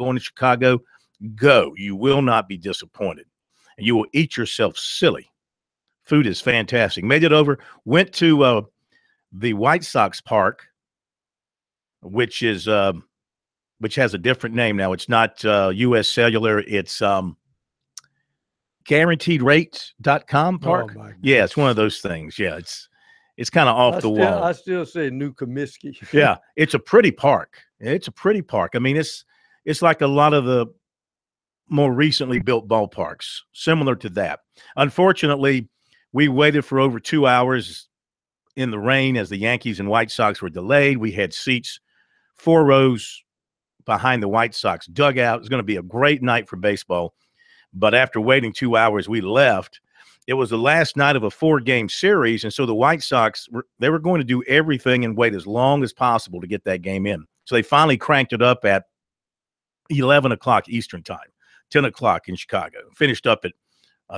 going to Chicago, go. You will not be disappointed. And you will eat yourself silly. Food is fantastic. Made it over, went to the White Sox park, which has a different name now. It's not U.S. Cellular. It's guaranteedrates.com park. Oh, yeah, it's one of those things. Yeah, it's kind of off the wall. I still say New Comiskey. Yeah, it's a pretty park. It's a pretty park. I mean, it's like a lot of the more recently built ballparks, similar to that. Unfortunately, we waited for over 2 hours in the rain as the Yankees and White Sox were delayed. We had seats 4 rows behind the White Sox dugout. It was going to be a great night for baseball. But after waiting 2 hours, we left. It was the last night of a 4-game series, and so the White Sox, they were going to do everything and wait as long as possible to get that game in. So they finally cranked it up at 11 o'clock Eastern time, 10 o'clock in Chicago. Finished up at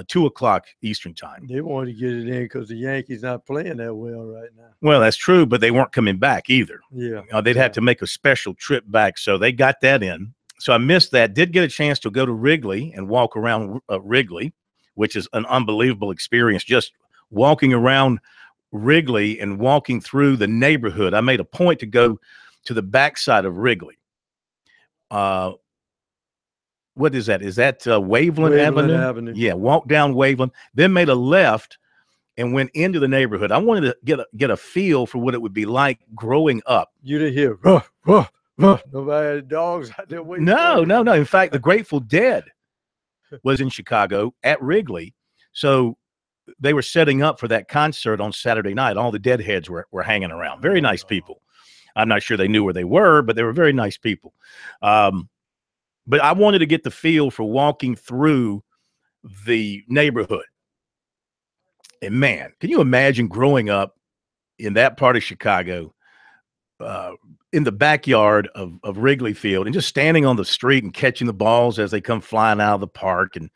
2 o'clock Eastern time. They wanted to get it in because the Yankees not playing that well right now. Well, that's true, but they weren't coming back either. Yeah. They'd have to make a special trip back, so they got that in. So I missed that. Did get a chance to go to Wrigley and walk around Wrigley, which is an unbelievable experience. Just walking around Wrigley and walking through the neighborhood. I made a point to go to the backside of Wrigley. What is that? Is that Waveland Avenue? Yeah, walked down Waveland, then made a left and went into the neighborhood. I wanted to get a feel for what it would be like growing up. You didn't hear, ruh, ruh, ruh. Nobody had dogs out there waiting. No. In fact, the Grateful Dead was in Chicago at Wrigley. So they were setting up for that concert on Saturday night. All the Deadheads were hanging around. Very nice people. I'm not sure they knew where they were, but they were very nice people. But I wanted to get the feel for walking through the neighborhood. And man, can you imagine growing up in that part of Chicago, in the backyard of Wrigley Field, and just standing on the street and catching the balls as they come flying out of the park? And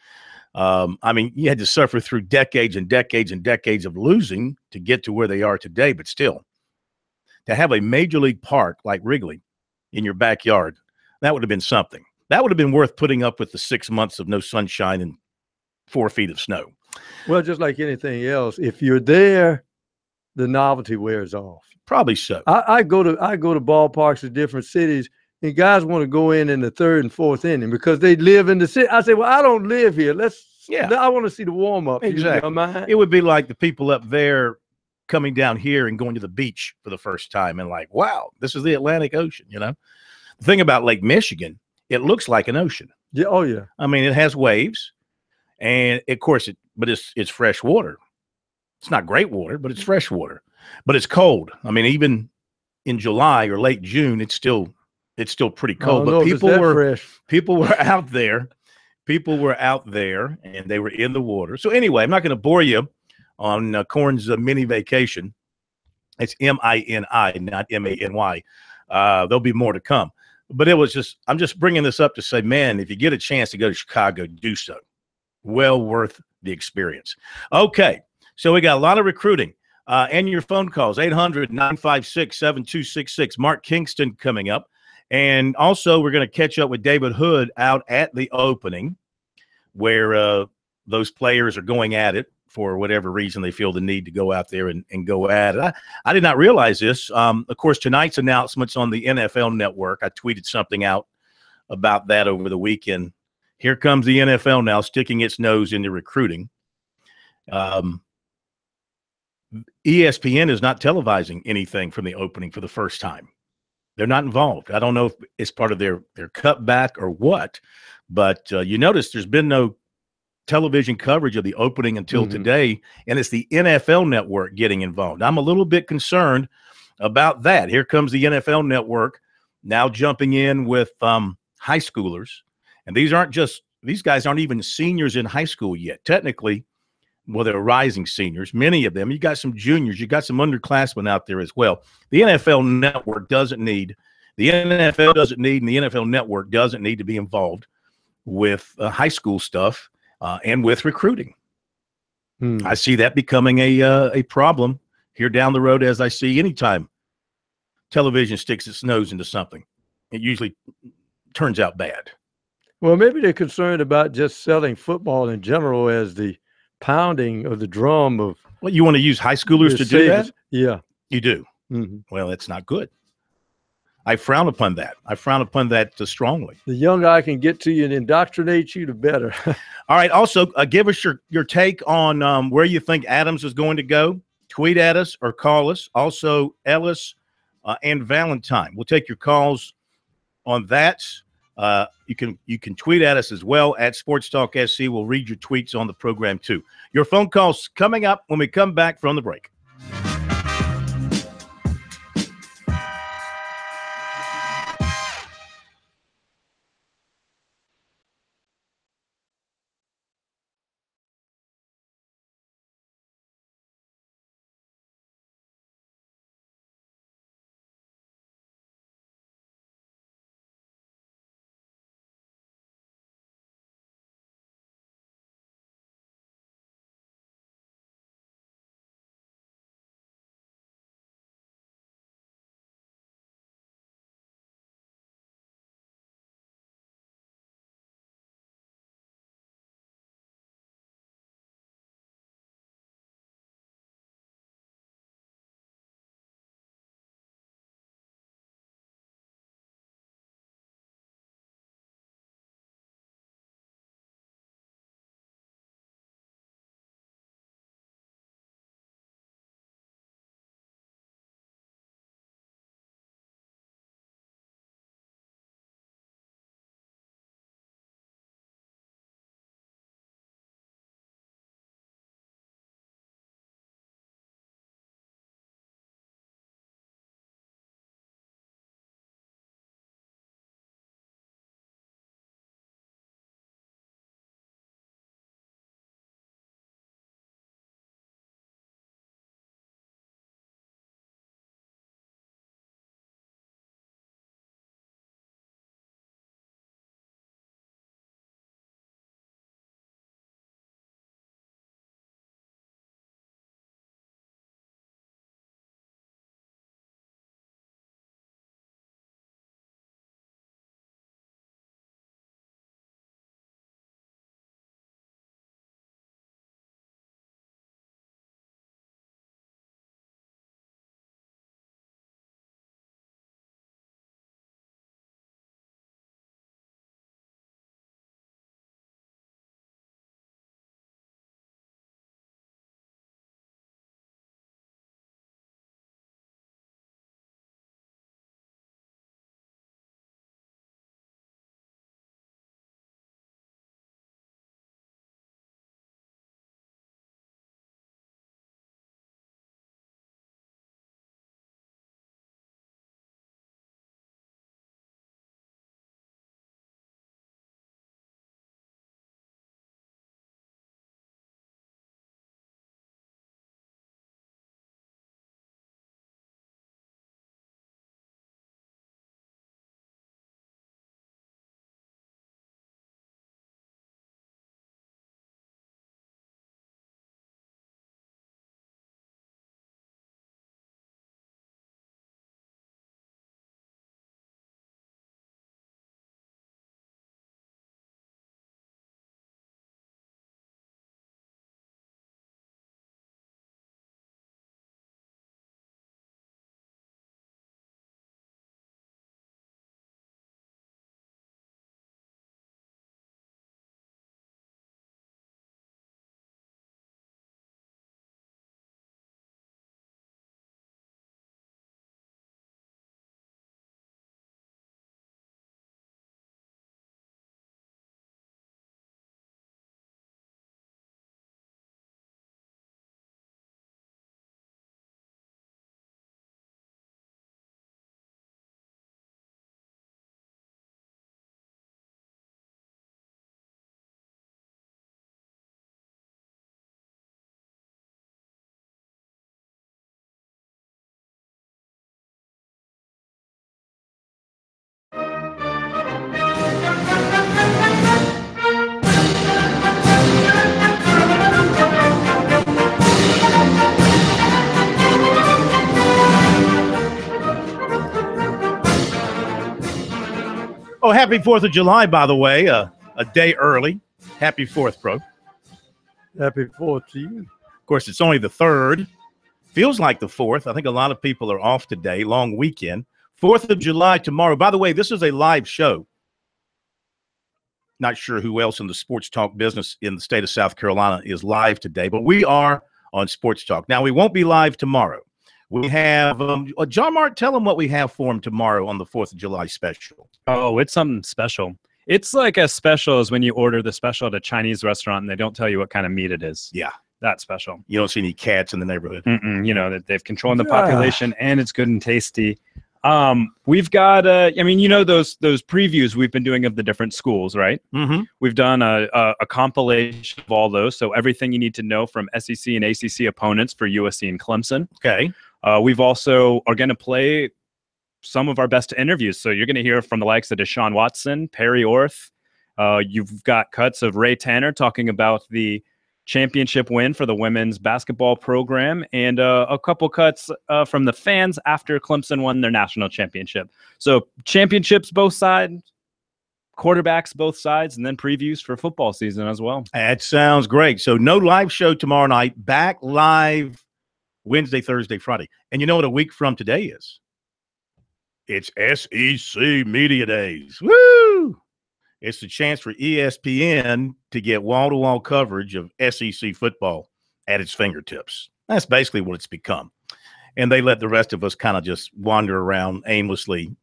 I mean, you had to suffer through decades and decades and decades of losing to get to where they are today. But still, to have a major league park like Wrigley in your backyard, that would have been something. That would have been worth putting up with the 6 months of no sunshine and 4 feet of snow. Well, just like anything else, if you're there, the novelty wears off. Probably so. I go to ballparks in different cities, and guys want to go in the 3rd and 4th inning because they live in the city. I say, well, I don't live here. I want to see the warm up. Exactly. It would be like the people up there coming down here and going to the beach for the first time and like, wow, this is the Atlantic Ocean. You know, the thing about Lake Michigan, it looks like an ocean. Yeah. Oh yeah. I mean, it has waves, and of course it's fresh water. It's not great water, but it's fresh water. But it's cold. I mean, even in July or late June, it's still pretty cold. But people were out there. People were out there, and they were in the water. So anyway, I'm not going to bore you on Corn's mini vacation. It's M-I-N-I, not M-A-N-Y. There'll be more to come. But I'm just bringing this up to say, man, if you get a chance to go to Chicago, do so. Well worth the experience. Okay, so we got a lot of recruiting and your phone calls, 800-956-7266. Mark Kingston coming up. And also we're going to catch up with David Hood out at the opening where those players are going at it for whatever reason they feel the need to go out there and go at it. I did not realize this. Of course, tonight's announcements on the NFL Network. I tweeted something out about that over the weekend. Here comes the NFL now sticking its nose into recruiting. ESPN is not televising anything from the opening for the first time. They're not involved. I don't know if it's part of their cutback or what, but you notice there's been no television coverage of the opening until today, and it's the NFL Network getting involved. I'm a little bit concerned about that. Here comes the NFL Network now jumping in with high schoolers, and these guys aren't even seniors in high school yet. Technically, well, they're rising seniors, many of them. You got some juniors, you got some underclassmen out there as well. The NFL Network doesn't need, and the NFL Network doesn't need to be involved with high school stuff. And with recruiting. I see that becoming a problem here down the road, as I see anytime television sticks its nose into something. It usually turns out bad. Well, maybe they're concerned about just selling football in general as the pounding of the drum of. Well, you want to use high schoolers to do that? Yeah. You do. Mm-hmm. Well, that's not good. I frown upon that. I frown upon that strongly. The younger I can get to you and indoctrinate you, the better. All right. Also, give us your take on where you think Adams is going to go. Tweet at us or call us. Also, Ellis and Valentine. We'll take your calls on that. You can tweet at us as well at SportsTalk SC. We'll read your tweets on the program too. Your phone calls coming up when we come back from the break. happy 4th of July, by the way, a day early. Happy 4th, Pro. Happy 4th to you. Of course, it's only the 3rd. Feels like the 4th. I think a lot of people are off today, long weekend. 4th of July tomorrow. By the way, this is a live show. Not sure who else in the sports talk business in the state of South Carolina is live today, but we are on Sports Talk. Now, we won't be live tomorrow. We have John Mart, tell them what we have for him tomorrow on the 4th of July special. Oh, it's something special. It's like as special as when you order the special at a Chinese restaurant and they don't tell you what kind of meat it is. Yeah. That's special. You don't see any cats in the neighborhood. You know, that they've controlled the population and it's good and tasty. We've got, I mean, you know, those previews we've been doing of the different schools, right? Mm-hmm. We've done a compilation of all those. So everything you need to know from SEC and ACC opponents for USC and Clemson. Okay. We've also are going to play some of our best interviews. So you're going to hear from the likes of Deshaun Watson, Perry Orth. You've got cuts of Ray Tanner talking about the championship win for the women's basketball program, and a couple cuts from the fans after Clemson won their national championship. So championships both sides, quarterbacks both sides, and then previews for football season as well. That sounds great. So no live show tomorrow night, back live Wednesday, Thursday, Friday. And you know what a week from today is? It's SEC Media Days. Woo! It's the chance for ESPN to get wall-to-wall coverage of SEC football at its fingertips. That's basically what it's become. And they let the rest of us kind of just wander around aimlessly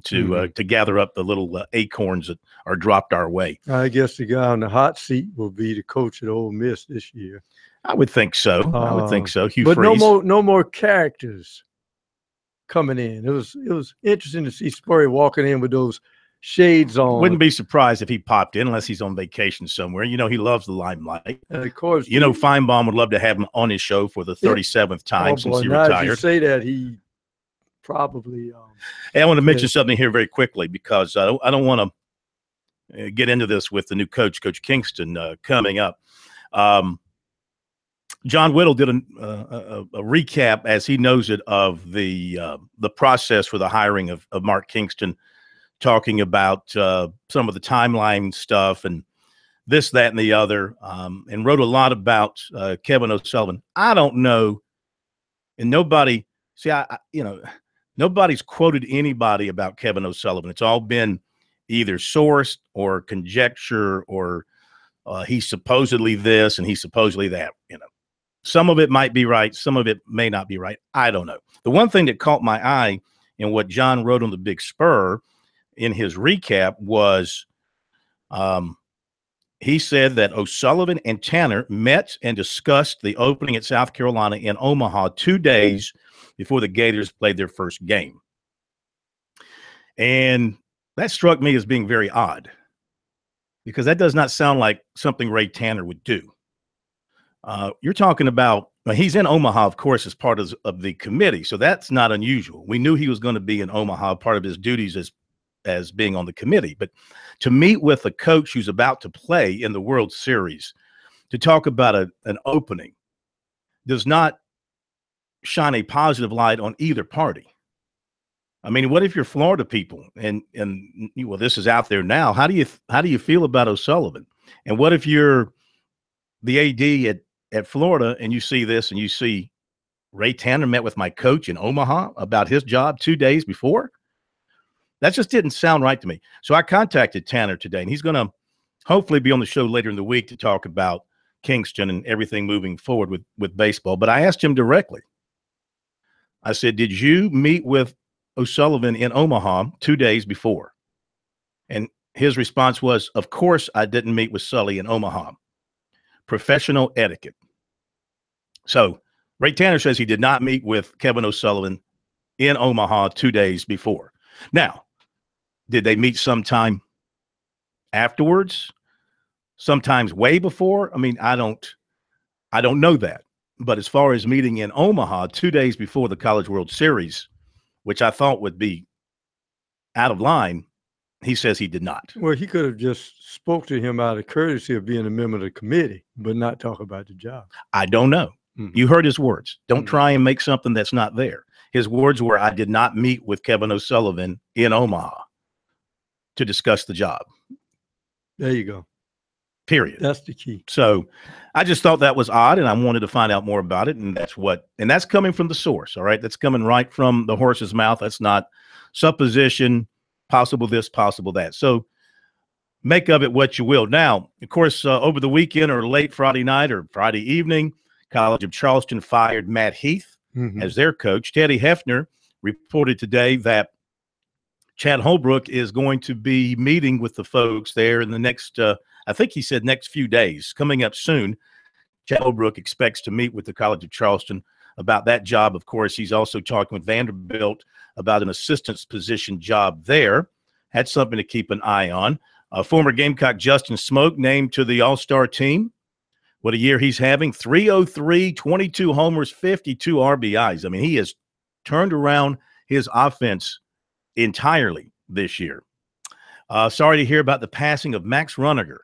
to gather up the little acorns that are dropped our way. I guess the guy on the hot seat will be the coach at Ole Miss this year. I would think so. I would think so. Hugh but Freeze. no more characters coming in. It was interesting to see Spurrier walking in with those shades on. Wouldn't be surprised if he popped in unless he's on vacation somewhere. You know, he loves the limelight. And of course, you know, Feinbaum would love to have him on his show for the 37th time since he retired. You say that, he probably. Hey, I want to mention something here very quickly because I don't want to get into this with the new coach, Coach Kingston, coming up. John Whittle did a recap, as he knows it, of the process for the hiring of Mark Kingston, talking about some of the timeline stuff and this, that, and the other, and wrote a lot about Kevin O'Sullivan. I don't know, and nobody – nobody's quoted anybody about Kevin O'Sullivan. It's all been either sourced or conjecture or he's supposedly this and he's supposedly that, you know. Some of it might be right. Some of it may not be right. I don't know. The one thing that caught my eye in what John wrote on the Big Spur in his recap was he said that O'Sullivan and Tanner met and discussed the opening at South Carolina in Omaha 2 days before the Gators played their first game. And that struck me as being very odd because that does not sound like something Ray Tanner would do. You're talking about he's in Omaha, of course, as part of the committee, so that's not unusual. We knew he was going to be in Omaha, part of his duties as being on the committee. But to meet with a coach who's about to play in the World Series, to talk about an opening, does not shine a positive light on either party. I mean, what if you're Florida people and well, this is out there now? How do you feel about O'Sullivan? And what if you're the AD at Florida and you see this and you see Ray Tanner met with my coach in Omaha about his job 2 days before? That just didn't sound right to me. So I contacted Tanner today, and he's going to hopefully be on the show later in the week to talk about Kingston and everything moving forward with baseball. But I asked him directly. I said, did you meet with O'Sullivan in Omaha 2 days before? And his response was, of course I didn't meet with Sully in Omaha. Professional etiquette. So Ray Tanner says he did not meet with Kevin O'Sullivan in Omaha 2 days before. Now, did they meet sometime afterwards? Sometimes way before? I mean, I don't know that. But as far as meeting in Omaha 2 days before the College World Series, which I thought would be out of line, he says he did not. Well, he could have just spoke to him out of courtesy of being a member of the committee, but not talk about the job. I don't know. You heard his words. Don't try and make something that's not there. His words were, I did not meet with Kevin O'Sullivan in Omaha to discuss the job. There you go. Period. That's the key. So I just thought that was odd, and I wanted to find out more about it. And that's coming from the source. All right. That's coming right from the horse's mouth. That's not supposition, possible this, possible that. So make of it what you will. Now, of course, over the weekend or late Friday night or Friday evening, College of Charleston fired Matt Heath as their coach. Teddy Hefner reported today that Chad Holbrook is going to be meeting with the folks there in the next, I think he said next few days, coming up soon. Chad Holbrook expects to meet with the College of Charleston about that job. Of course, he's also talking with Vanderbilt about an assistant's position job there. That's something to keep an eye on. Former Gamecock Justin Smoke named to the All-Star team. What a year he's having. 303, 22 homers, 52 RBIs. I mean, he has turned around his offense entirely this year. Sorry to hear about the passing of Max Runniger,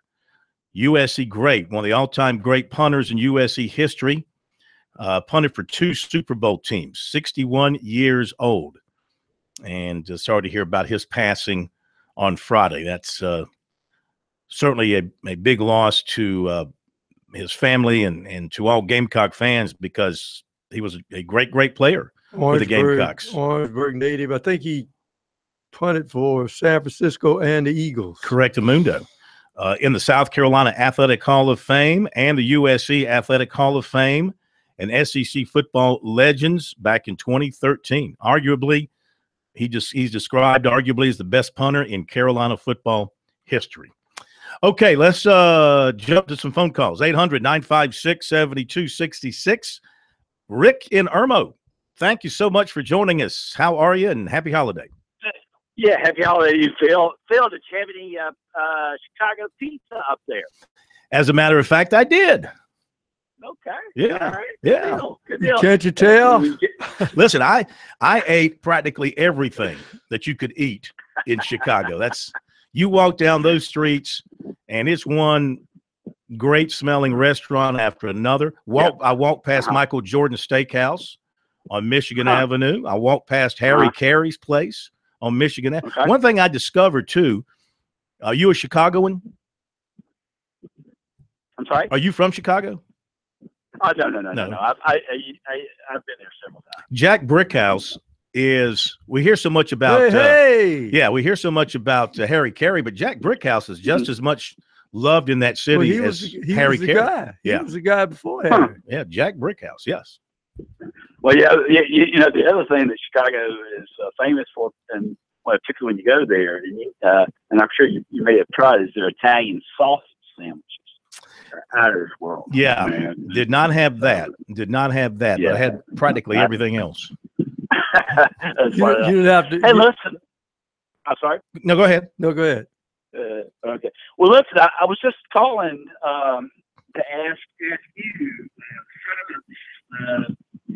USC great, one of the all-time great punters in USC history. Punted for 2 Super Bowl teams, 61 years old. And sorry to hear about his passing on Friday. That's certainly a big loss to his family and to all Gamecock fans, because he was a great, great player for the Gamecocks. Orangeburg native. I think he punted for San Francisco and the Eagles. Correctamundo. In the South Carolina Athletic Hall of Fame and the USC Athletic Hall of Fame, and SEC football legends back in 2013. Arguably, he's described arguably as the best punter in Carolina football history. Okay, let's jump to some phone calls. 800-956-7266. Rick in Irmo, thank you so much for joining us. How are you, and happy holiday? Yeah, happy holiday, you Phil. Phil, did you have any Chicago pizza up there? As a matter of fact, I did. Okay. Yeah. All right. Yeah. Good deal. Can't you tell? Listen, I ate practically everything that you could eat in Chicago. You walk down those streets, and it's one great smelling restaurant after another. I walked past Michael Jordan's Steakhouse on Michigan Avenue. I walked past Harry Carey's place on Michigan Avenue. Okay. One thing I discovered too, are you a Chicagoan? I'm sorry? Are you from Chicago? Oh, no. I've been there several times. Jack Brickhouse we hear so much about we hear so much about Harry Carey, but Jack Brickhouse is just as much loved in that city as Harry Carey. He was the guy before Harry. Yeah, Jack Brickhouse, yes. Well, yeah, the other thing that Chicago is famous for, and particularly when you go there, and I'm sure you may have tried, is their Italian sausage sandwiches. They're out of this world. Yeah, man. Did not have that, but I had practically everything else. You didn't have to. Hey, listen. I'm sorry. No, go ahead. No, go ahead. Okay. Well, listen. I was just calling to ask you,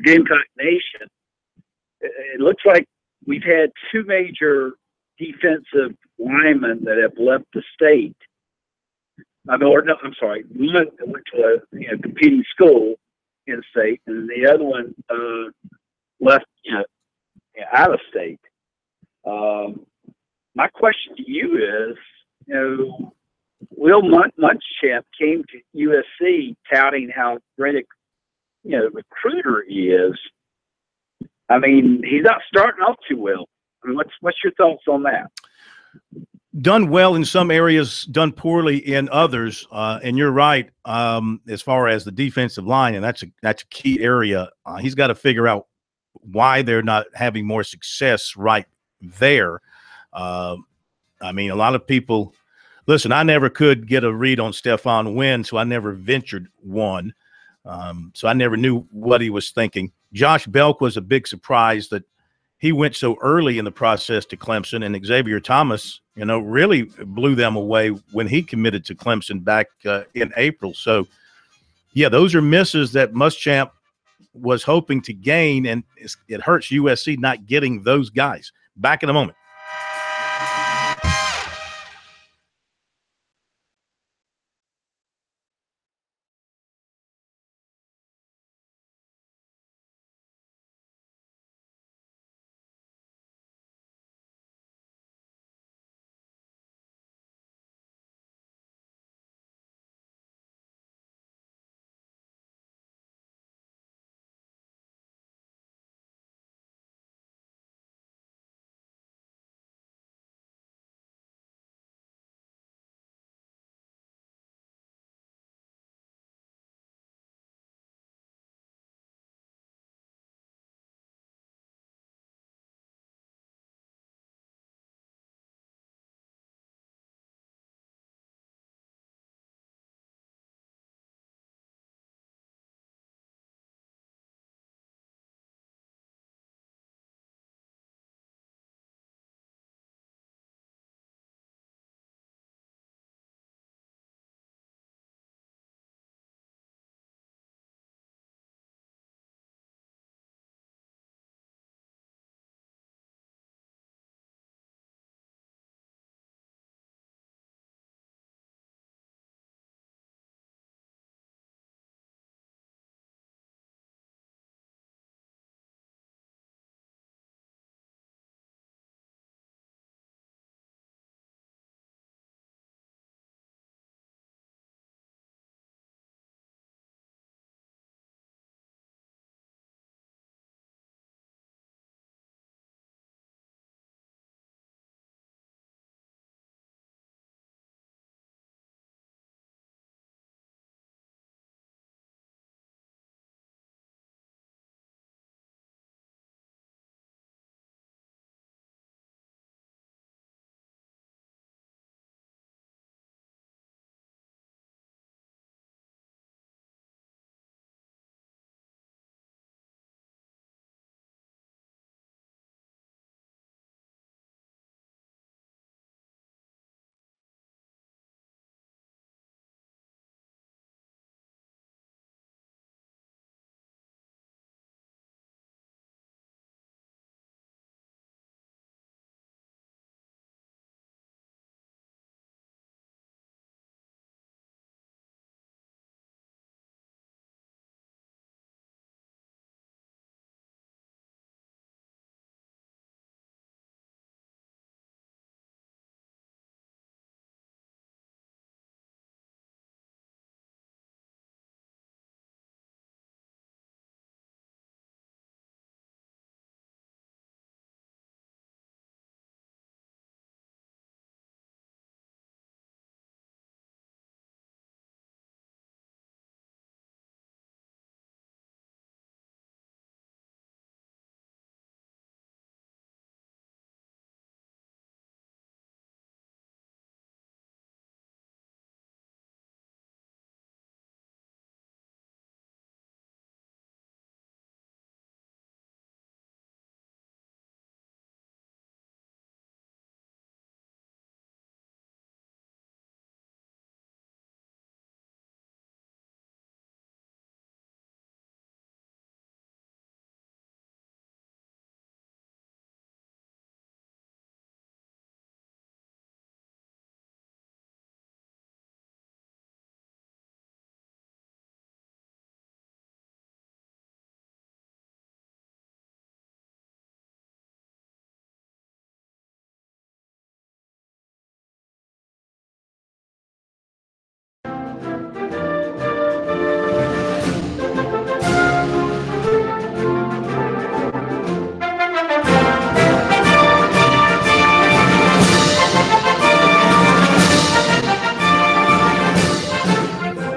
Gamecock Nation. It looks like we've had 2 major defensive linemen that have left the state. I'm sorry. One went to a competing school in the state, and the other one left, out of state. My question to you is, Will Muschamp came to USC touting how great a recruiter he is. I mean, he's not starting off too well. I mean, what's your thoughts on that? Done well in some areas, done poorly in others, and you're right. As far as the defensive line, and that's a key area. He's got to figure out why they're not having more success right there. I mean, a lot of people. Listen, I never could get a read on Stephon Wynn, so I never ventured one. So I never knew what he was thinking. Josh Belk was a big surprise that he went so early in the process to Clemson, and Xavier Thomas, really blew them away when he committed to Clemson back in April. So, yeah, those are misses that Muschamp was hoping to gain, and it hurts USC not getting those guys. Back in a moment.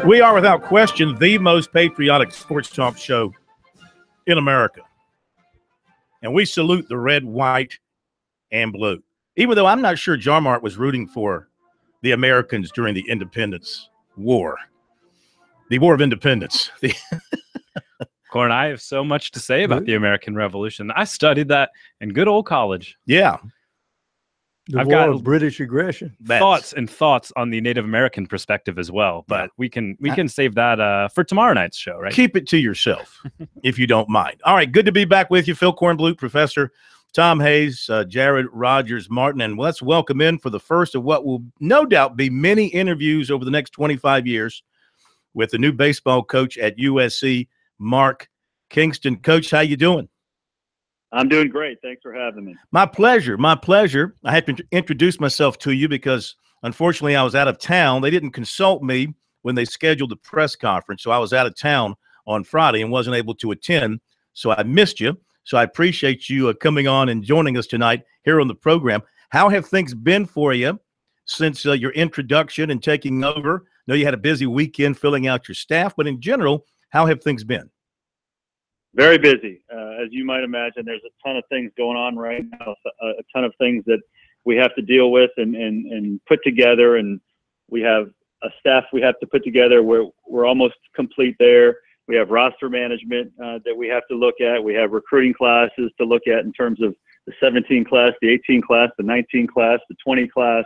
We are, without question, the most patriotic sports talk show in America. And we salute the red, white, and blue. Even though I'm not sure Jarmart was rooting for the Americans during the Independence War. The War of Independence. Corn, I have so much to say about the American Revolution. I studied that in good old college. Yeah. I've got British aggression. Thoughts on the Native American perspective as well, but we can save that for tomorrow night's show, right? Keep it to yourself, if you don't mind. All right, good to be back with you, Phil Kornblut, Professor Tom Hayes, Jared Rogers Martin, and let's welcome in for the first of what will no doubt be many interviews over the next 25 years with the new baseball coach at USC, Mark Kingston. Coach, how you doing? I'm doing great. Thanks for having me. My pleasure. My pleasure. I had to introduce myself to you because, unfortunately, I was out of town. They didn't consult me when they scheduled the press conference, so I was out of town on Friday and wasn't able to attend, so I missed you. So I appreciate you coming on and joining us tonight here on the program. How have things been for you since your introduction and taking over? I know you had a busy weekend filling out your staff, but in general, how have things been? Very busy. As you might imagine, there's a ton of things going on right now, a ton of things that we have to deal with and put together. And we have a staff we have to put together. We're almost complete there. We have roster management that we have to look at. We have recruiting classes to look at in terms of the 17 class, the 18 class, the 19 class, the 20 class.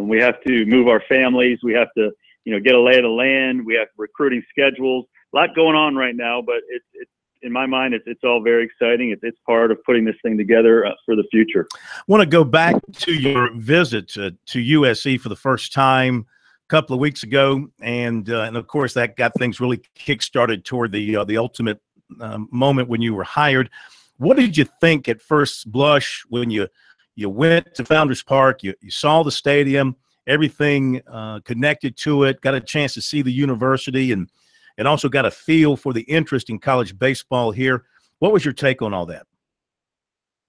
We have to move our families. We have to, get a lay of the land. We have recruiting schedules. A lot going on right now, but it's in my mind, it's all very exciting. It's part of putting this thing together for the future. I want to go back to your visit to USC for the first time a couple of weeks ago, and of course that got things really kick-started toward the ultimate moment when you were hired. What did you think at first blush when you went to Founders Park? You saw the stadium, everything connected to it, got a chance to see the university, and also got a feel for the interest in college baseball here. What was your take on all that?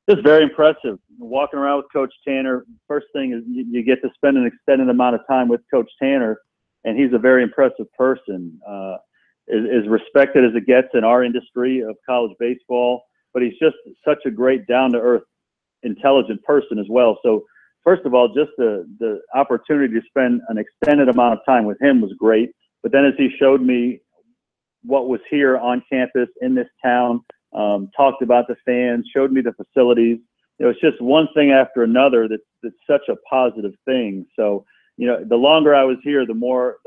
Just very impressive. Walking around with Coach Tanner, first thing is you get to spend an extended amount of time with Coach Tanner, and he's a very impressive person. As respected as it gets in our industry of college baseball, but he's just such a great down-to-earth, intelligent person as well. So first of all, just the opportunity to spend an extended amount of time with him was great. But then as he showed me what was here on campus in this town, talked about the fans, showed me the facilities. It's just one thing after another that's such a positive thing. So, the longer I was here, the more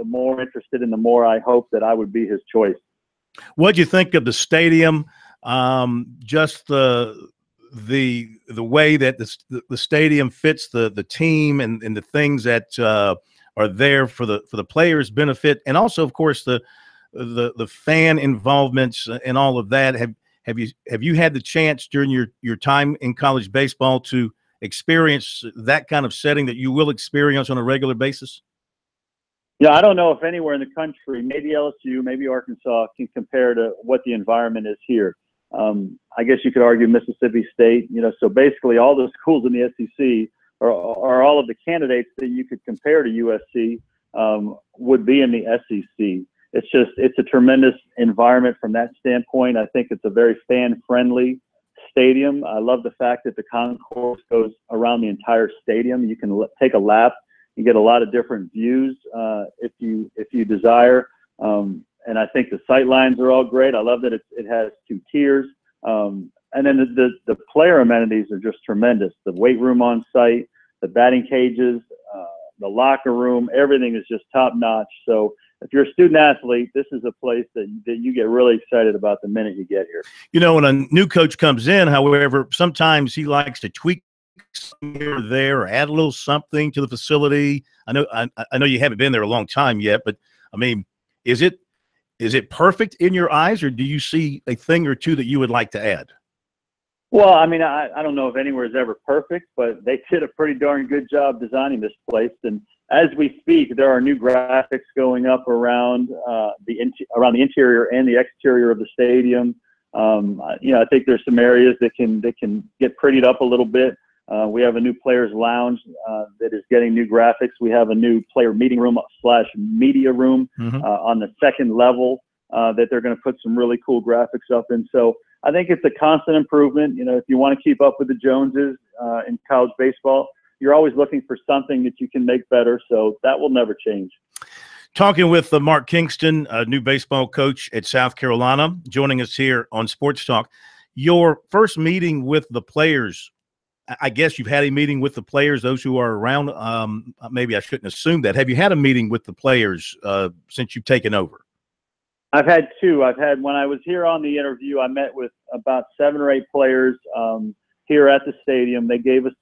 interested and the more I hoped that I would be his choice. What'd you think of the stadium? Just the way that the stadium fits the team and the things that are there for the players' benefit, and also, of course, the fan involvements and all of that. Have you had the chance during your time in college baseball to experience that kind of setting that you will experience on a regular basis? Yeah, I don't know if anywhere in the country, maybe LSU, maybe Arkansas, can compare to what the environment is here. I guess you could argue Mississippi State. So basically all the schools in the SEC are all of the candidates that you could compare to USC would be in the SEC. It's a tremendous environment from that standpoint. I think it's a very fan-friendly stadium. I love the fact that the concourse goes around the entire stadium. You can take a lap. You get a lot of different views if you desire. And I think the sight lines are all great. I love that it has 2 tiers. And then the player amenities are just tremendous. The weight room on site, the batting cages, the locker room, everything is just top notch. So if you're a student athlete, this is a place that you get really excited about the minute you get here. When a new coach comes in, however, sometimes he likes to tweak here or there or add a little something to the facility. I know you haven't been there a long time yet, but I mean, is it perfect in your eyes, or do you see a thing or two that you would like to add? Well, I mean, I don't know if anywhere is ever perfect, but they did a pretty darn good job designing this place. And as we speak, there are new graphics going up around the interior and the exterior of the stadium. I think there's some areas that can get prettied up a little bit. We have a new players lounge that is getting new graphics. We have a new player meeting room / media room on the second level that they're going to put some really cool graphics up in. So I think it's a constant improvement. You know, if you want to keep up with the Joneses in college baseball, you're always looking for something that you can make better. So that will never change. Talking with Mark Kingston, a new baseball coach at South Carolina, joining us here on Sports Talk. Your first meeting with the players, I guess you've had a meeting with the players, those who are around. Maybe I shouldn't assume that. Have you had a meeting with the players since you've taken over? I've had two. When I was here on the interview, I met with about 7 or 8 players here at the stadium. They gave us,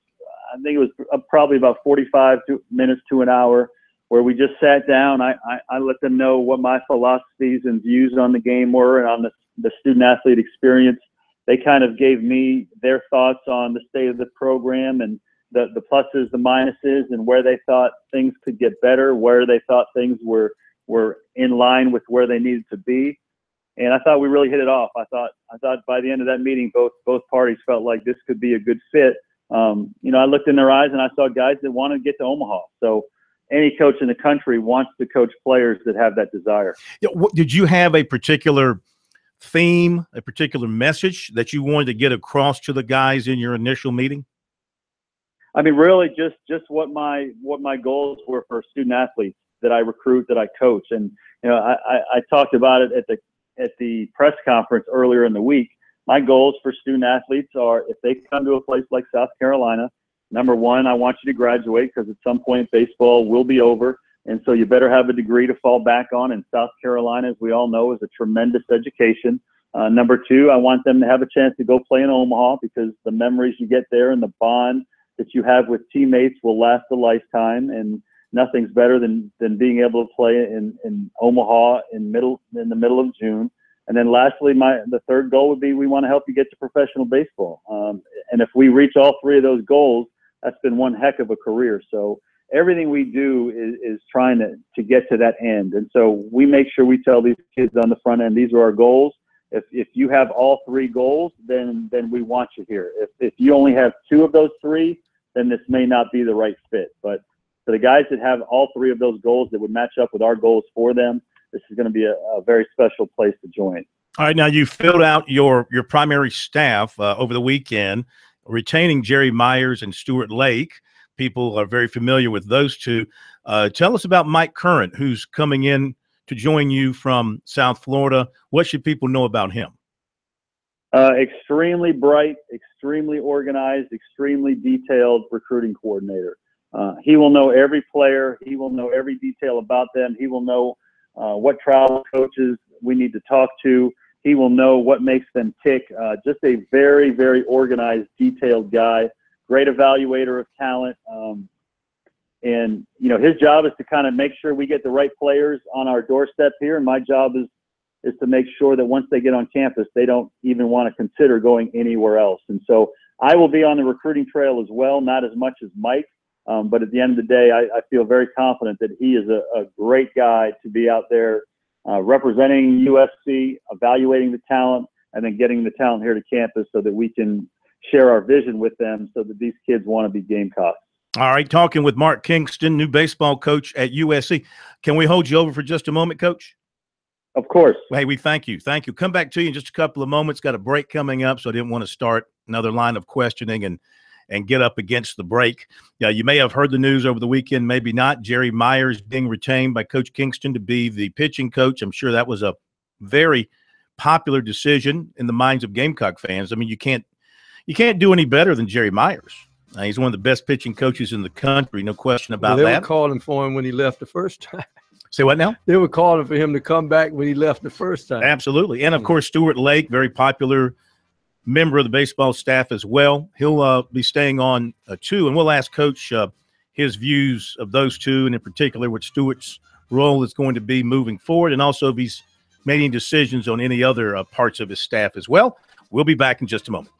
I think it was probably about 45 minutes to an hour, where we just sat down. I let them know what my philosophies and views on the game were and on the student-athlete experience. They kind of gave me their thoughts on the state of the program and the pluses, the minuses, and where they thought things could get better, where they thought things were in line with where they needed to be. And I thought we really hit it off. I thought by the end of that meeting, both parties felt like this could be a good fit. You know, I looked in their eyes and I saw guys that want to get to Omaha. So any coach in the country wants to coach players that have that desire. Did you have a particular theme, a particular message that you wanted to get across to the guys in your initial meeting? I mean, really just what my goals were for student athletes that I recruit, that I coach. And, you know, I talked about it at the press conference earlier in the week. My goals for student athletes are, if they come to a place like South Carolina, number one, I want you to graduate, because at some point baseball will be over. And so you better have a degree to fall back on. And South Carolina, as we all know, is a tremendous education. Number two, I want them to have a chance to go play in Omaha, because the memories you get there and the bond that you have with teammates will last a lifetime. And nothing's better than being able to play in Omaha in the middle of June. And then lastly, the third goal would be, we want to help you get to professional baseball. And if we reach all 3 of those goals, that's been one heck of a career. So everything we do is trying to get to that end. And so we make sure we tell these kids on the front end, these are our goals. If you have all 3 goals, then we want you here. If you only have 2 of those 3, then this may not be the right fit. But for the guys that have all 3 of those goals that would match up with our goals for them, this is going to be a very special place to join. All right, now you filled out your primary staff over the weekend, retaining Jerry Myers and Stuart Lake. People are very familiar with those two. Tell us about Mike Current, who's coming in to join you from South Florida. What should people know about him? Extremely bright, extremely organized, extremely detailed recruiting coordinator. He will know every player. He will know every detail about them. He will know what travel coaches we need to talk to. He will know what makes them tick. Just a very, very organized, detailed guy. Great evaluator of talent. And, you know, his job is to kind of make sure we get the right players on our doorstep here. And my job is to make sure that once they get on campus, they don't even want to consider going anywhere else. And so I will be on the recruiting trail as well, not as much as Mike. But at the end of the day, I feel very confident that he is a great guy to be out there representing USC, evaluating the talent, and then getting the talent here to campus so that we can share our vision with them so that these kids want to be Gamecocks. All right, talking with Mark Kingston, new baseball coach at USC. Can we hold you over for just a moment, Coach? Of course. Hey, we thank you. Thank you. Come back to you in just a couple of moments. Got a break coming up, so I didn't want to start another line of questioning and get up against the break. Yeah, you may have heard the news over the weekend, maybe not. Jerry Myers being retained by Coach Kingston to be the pitching coach. I'm sure that was a very popular decision in the minds of Gamecock fans. I mean, you can't do any better than Jerry Myers. He's one of the best pitching coaches in the country, no question about that. They were calling for him when he left the first time. Say what now? They were calling for him to come back when he left the first time. Absolutely. And, of course, Stuart Lake, very popular member of the baseball staff as well. He'll be staying on too, and we'll ask Coach his views of those two, and in particular what Stuart's role is going to be moving forward, and also if he's making decisions on any other parts of his staff as well. We'll be back in just a moment.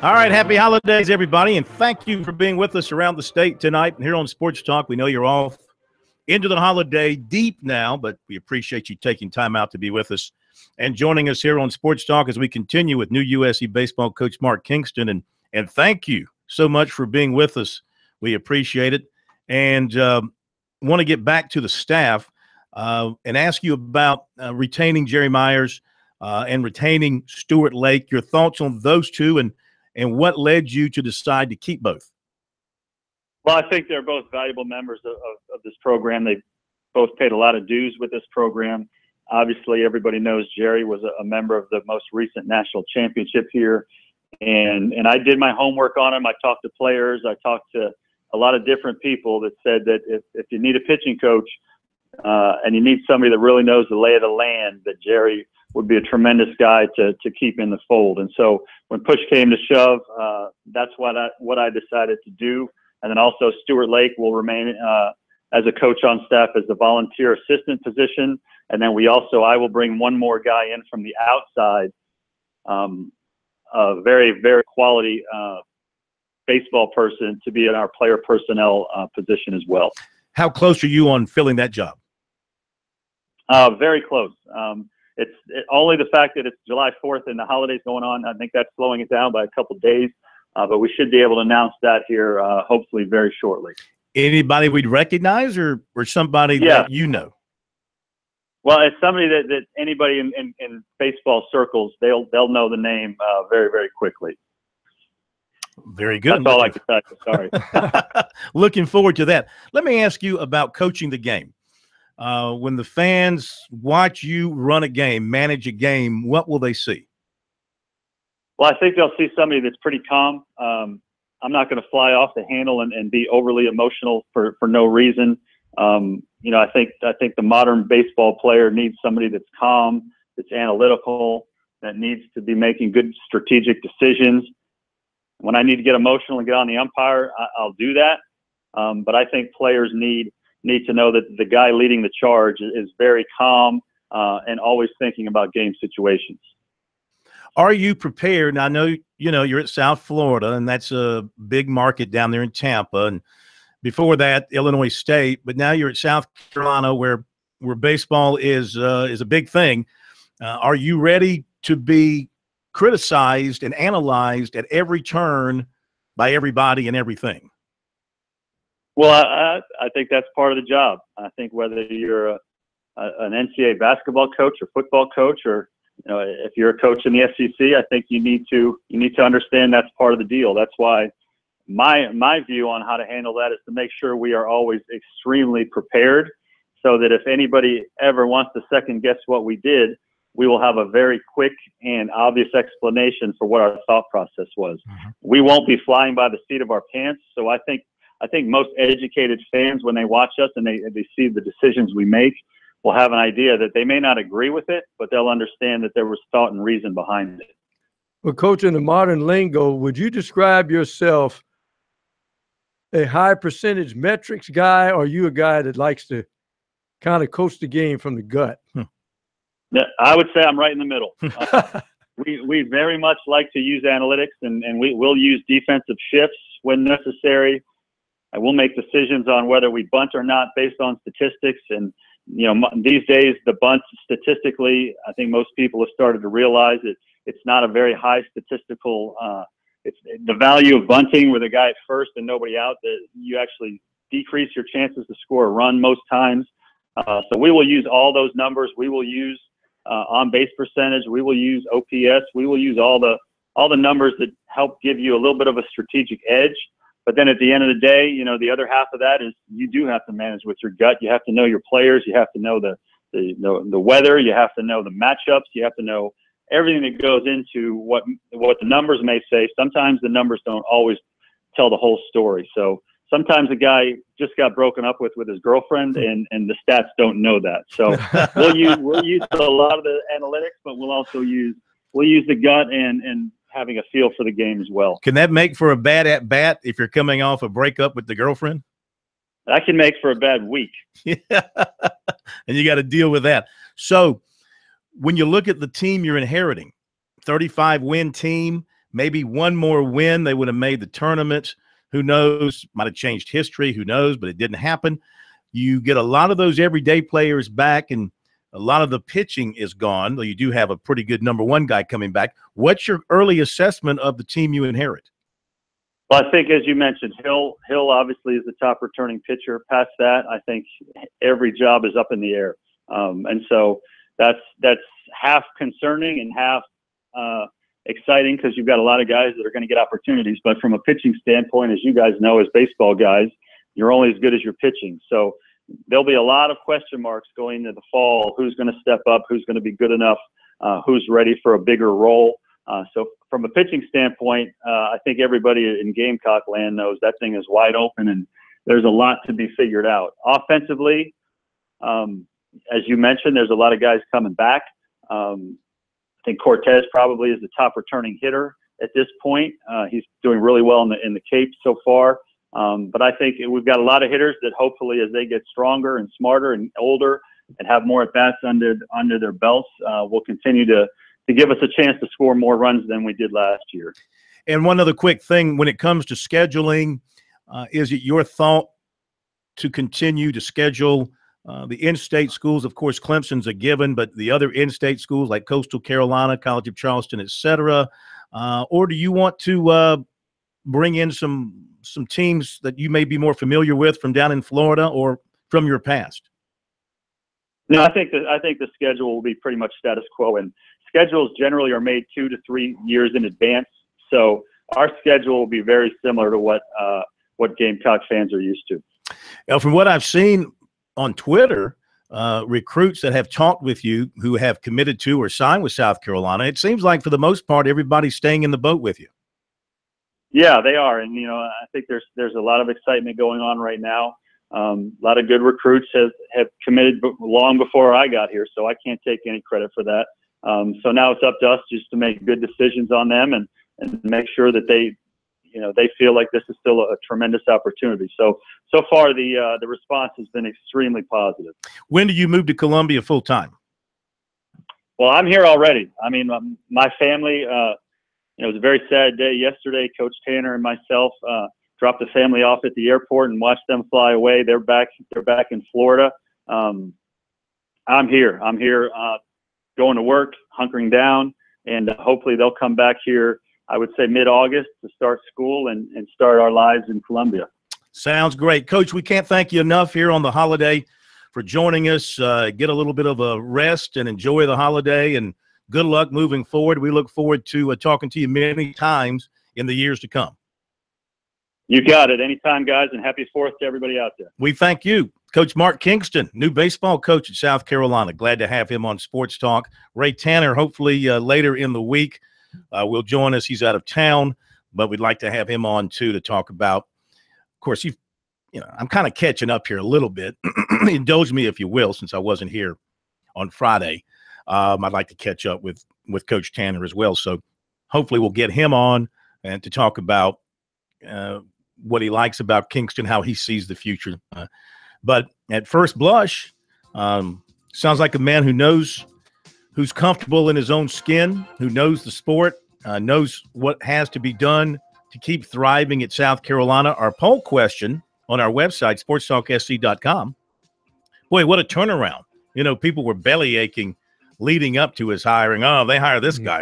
All right, happy holidays, everybody, and thank you for being with us around the state tonight and here on Sports Talk. We know you're all into the holiday deep now, but we appreciate you taking time out to be with us and joining us here on Sports Talk as we continue with new USC baseball coach Mark Kingston. And thank you so much for being with us. We appreciate it. And want to get back to the staff and ask you about retaining Jerry Myers and retaining Stuart Lake. Your thoughts on those two and what led you to decide to keep both? Well, I think they're both valuable members of this program. They've both paid a lot of dues with this program. Obviously, everybody knows Jerry was a member of the most recent national championship here. And I did my homework on him. I talked to players. I talked to a lot of different people that said that if you need a pitching coach and you need somebody that really knows the lay of the land, that Jerry would be a tremendous guy to keep in the fold. And so when push came to shove, that's what I decided to do. And then also Stuart Lake will remain as a coach on staff as the volunteer assistant position. And then I will bring one more guy in from the outside, a very, very quality baseball person to be in our player personnel position as well. How close are you on filling that job? Very close. It's only the fact that it's July 4th and the holidays going on. I think that's slowing it down by a couple of days, but we should be able to announce that here hopefully very shortly. Anybody we'd recognize or somebody that you know? Well, it's somebody that anybody in baseball circles, they'll know the name very, very quickly. Very good. That's all I can tell you. Sorry. Looking forward to that. Let me ask you about coaching the game. When the fans watch you run a game, manage a game, what will they see? Well, I think they'll see somebody that's pretty calm. I'm not going to fly off the handle and be overly emotional for no reason. I think the modern baseball player needs somebody that's calm, that's analytical, that needs to be making good strategic decisions. When I need to get emotional and get on the umpire, I'll do that. But I think players need to know that the guy leading the charge is very calm and always thinking about game situations. Are you prepared? Now, I know you're at South Florida, and that's a big market down there in Tampa, and before that, Illinois State. But now you're at South Carolina, where baseball is a big thing. Are you ready to be criticized and analyzed at every turn by everybody and everything? Well, I think that's part of the job. I think whether you're an NCAA basketball coach or football coach, or if you're a coach in the SEC, I think you need to understand that's part of the deal. That's why my view on how to handle that is to make sure we are always extremely prepared, so that if anybody ever wants to second guess what we did, we will have a very quick and obvious explanation for what our thought process was. Mm-hmm. We won't be flying by the seat of our pants. So I think most educated fans, when they watch us and they see the decisions we make, will have an idea that they may not agree with it, but they'll understand that there was thought and reason behind it. Well, Coach, in the modern lingo, would you describe yourself a high percentage metrics guy, or are you a guy that likes to kind of coach the game from the gut? Yeah, I would say I'm right in the middle. We very much like to use analytics, and we'll use defensive shifts when necessary. I will make decisions on whether we bunt or not based on statistics. And, these days, the bunt statistically, I think most people have started to realize that it's not a very high statistical it's the value of bunting with a guy at first and nobody out, that you actually decrease your chances to score a run most times. So we will use all those numbers. We will use on base percentage. We will use OPS. We will use all the numbers that help give you a little bit of a strategic edge. But then at the end of the day, the other half of that is you do have to manage with your gut. You have to know your players. You have to know the weather. You have to know the matchups. You have to know everything that goes into what the numbers may say. Sometimes the numbers don't always tell the whole story. So sometimes a guy just got broken up with his girlfriend, and the stats don't know that. So we'll use a lot of the analytics, but we'll also use the gut and having a feel for the game as well. Can that make for a bad at bat if you're coming off a breakup with the girlfriend? That can make for a bad week. Yeah, and you got to deal with that. So when you look at the team you're inheriting, 35-win team, maybe one more win, they would have made the tournament. Who knows? Might have changed history. Who knows? But it didn't happen. You get a lot of those everyday players back, and a lot of the pitching is gone, though you do have a pretty good number one guy coming back. What's your early assessment of the team you inherit? Well, I think, as you mentioned, Hill obviously is the top returning pitcher. Past that, I think every job is up in the air. And so that's half concerning and half exciting, because you've got a lot of guys that are going to get opportunities. But from a pitching standpoint, as you guys know, as baseball guys, you're only as good as your pitching. So there'll be a lot of question marks going into the fall. Who's going to step up? Who's going to be good enough? Who's ready for a bigger role? So from a pitching standpoint, I think everybody in Gamecock land knows that thing is wide open, and there's a lot to be figured out. Offensively, as you mentioned, there's a lot of guys coming back. I think Cortez probably is the top returning hitter at this point. He's doing really well in the Cape so far. But I think we've got a lot of hitters that hopefully, as they get stronger and smarter and older and have more at-bats under their belts, will continue to give us a chance to score more runs than we did last year. And one other quick thing, when it comes to scheduling, is it your thought to continue to schedule the in-state schools? Of course, Clemson's a given, but the other in-state schools like Coastal Carolina, College of Charleston, et cetera, or do you want to bring in some teams that you may be more familiar with from down in Florida or from your past? No, I think the schedule will be pretty much status quo, and schedules generally are made 2 to 3 years in advance. So our schedule will be very similar to what Gamecock fans are used to. Now, from what I've seen on Twitter, recruits that have talked with you who have committed to or signed with South Carolina, it seems like for the most part everybody's staying in the boat with you. Yeah, they are, and I think there's a lot of excitement going on right now. A lot of good recruits have committed long before I got here, so I can't take any credit for that. So now it's up to us just to make good decisions on them and make sure that they feel like this is still a tremendous opportunity. So far the response has been extremely positive. When do you move to Columbia full time? Well, I'm here already. I mean, my family. It was a very sad day yesterday. Coach Tanner and myself dropped the family off at the airport and watched them fly away. They're back in Florida. I'm here. Going to work, hunkering down, and hopefully they'll come back here, I would say mid-August, to start school and start our lives in Columbia. Sounds great. Coach, we can't thank you enough here on the holiday for joining us. Get a little bit of a rest and enjoy the holiday, and good luck moving forward. We look forward to talking to you many times in the years to come. You got it. Anytime, guys, and happy 4th to everybody out there. We thank you. Coach Mark Kingston, new baseball coach at South Carolina. Glad to have him on Sports Talk. Ray Tanner, hopefully later in the week, will join us. He's out of town, but we'd like to have him on, too, to talk about. Of course, I'm kind of catching up here a little bit. Indulge me, if you will, since I wasn't here on Friday. I'd like to catch up with Coach Tanner as well. So hopefully we'll get him on and to talk about what he likes about Kingston, how he sees the future. But at first blush, sounds like a man who's comfortable in his own skin, who knows the sport, knows what has to be done to keep thriving at South Carolina. Our poll question on our website, sportstalksc.com. Boy, what a turnaround. People were belly aching leading up to his hiring. Oh, they hire this guy.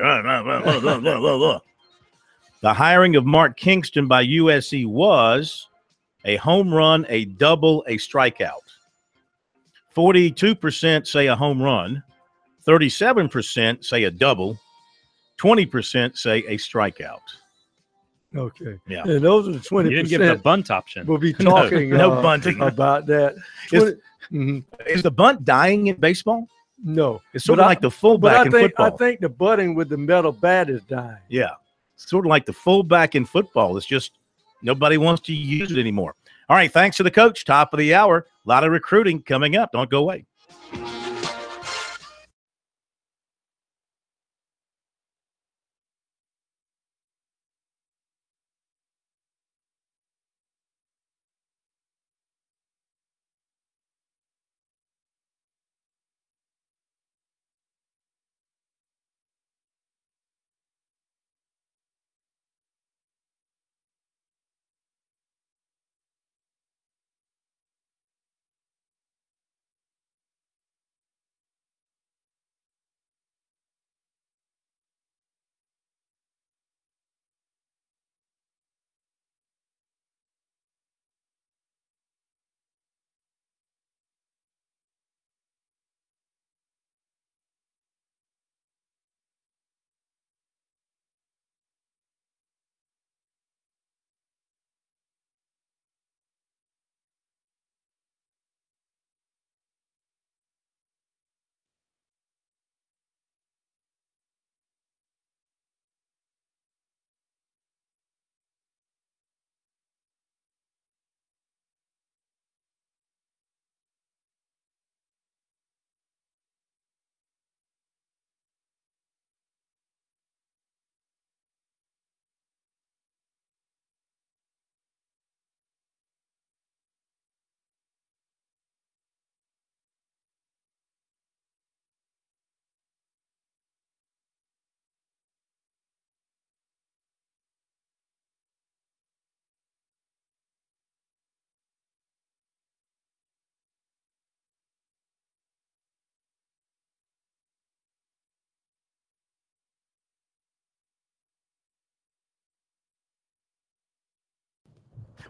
The hiring of Mark Kingston by USC was a home run, a double, a strikeout. 42% say a home run, 37% say a double, 20% say a strikeout. Okay. Yeah. And those are the 20%. You didn't give the bunt option. We'll be talking no bunting about that. Is the bunt dying in baseball? No. It's sort of like the fullback in football. I think the butting with the metal bat is dying. Yeah. Sort of like the fullback in football. It's just nobody wants to use it anymore. All right, thanks to the coach. Top of the hour. A lot of recruiting coming up. Don't go away.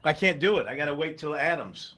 I can't do it. I got to wait till Adams.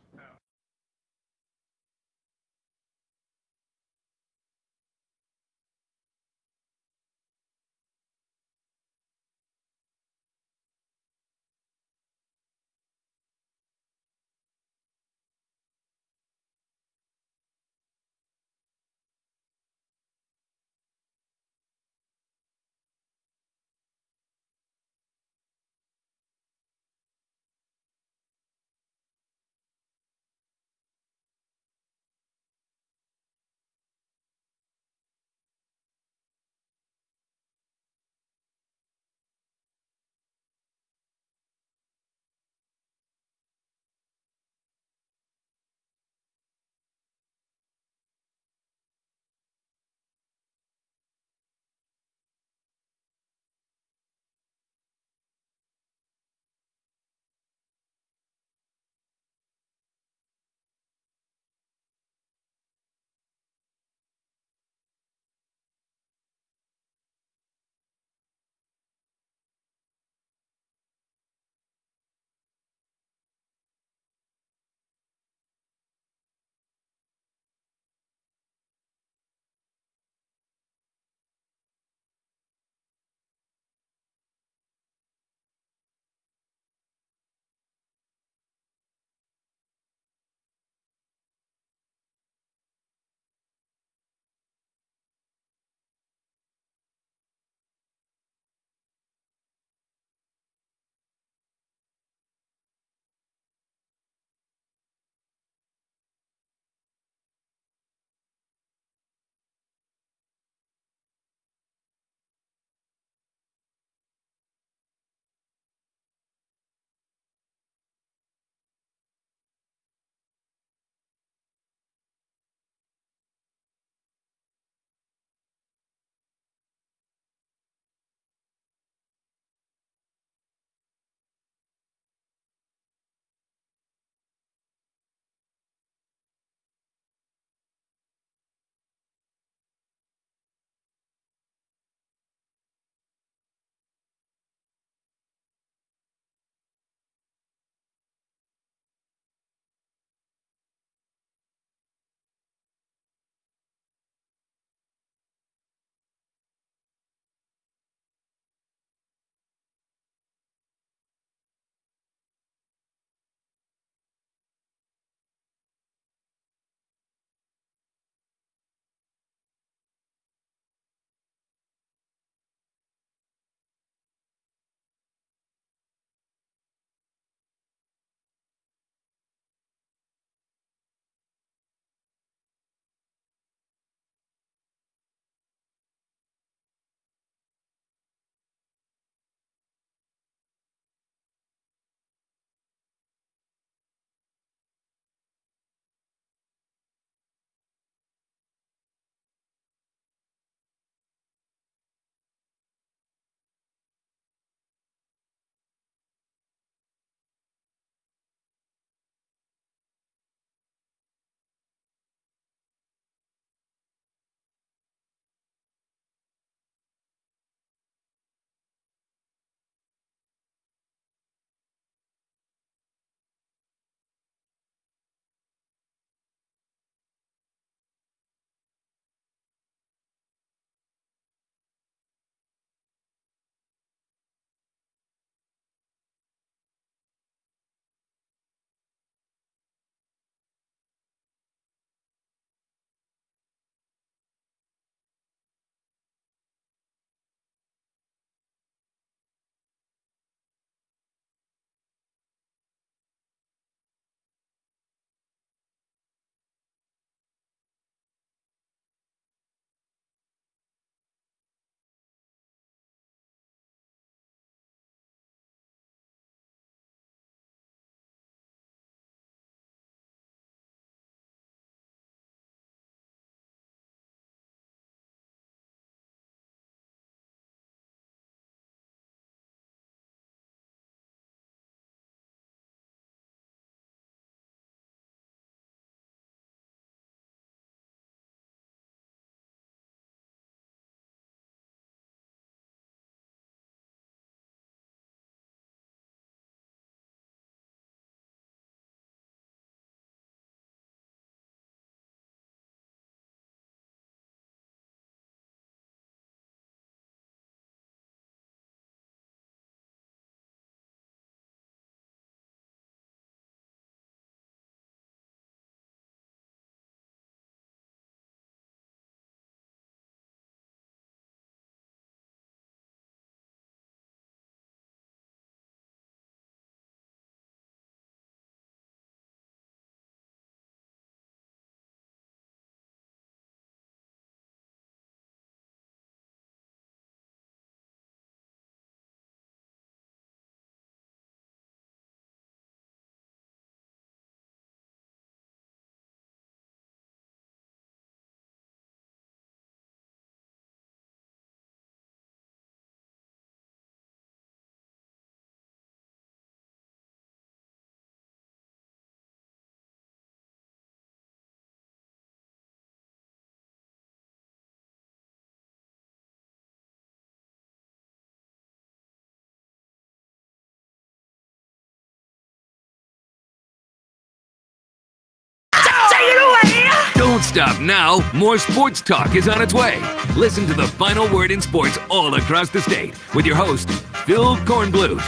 stop now. More sports talk is on its way. Listen to the final word in sports all across the state with your host, Phil Kornblut.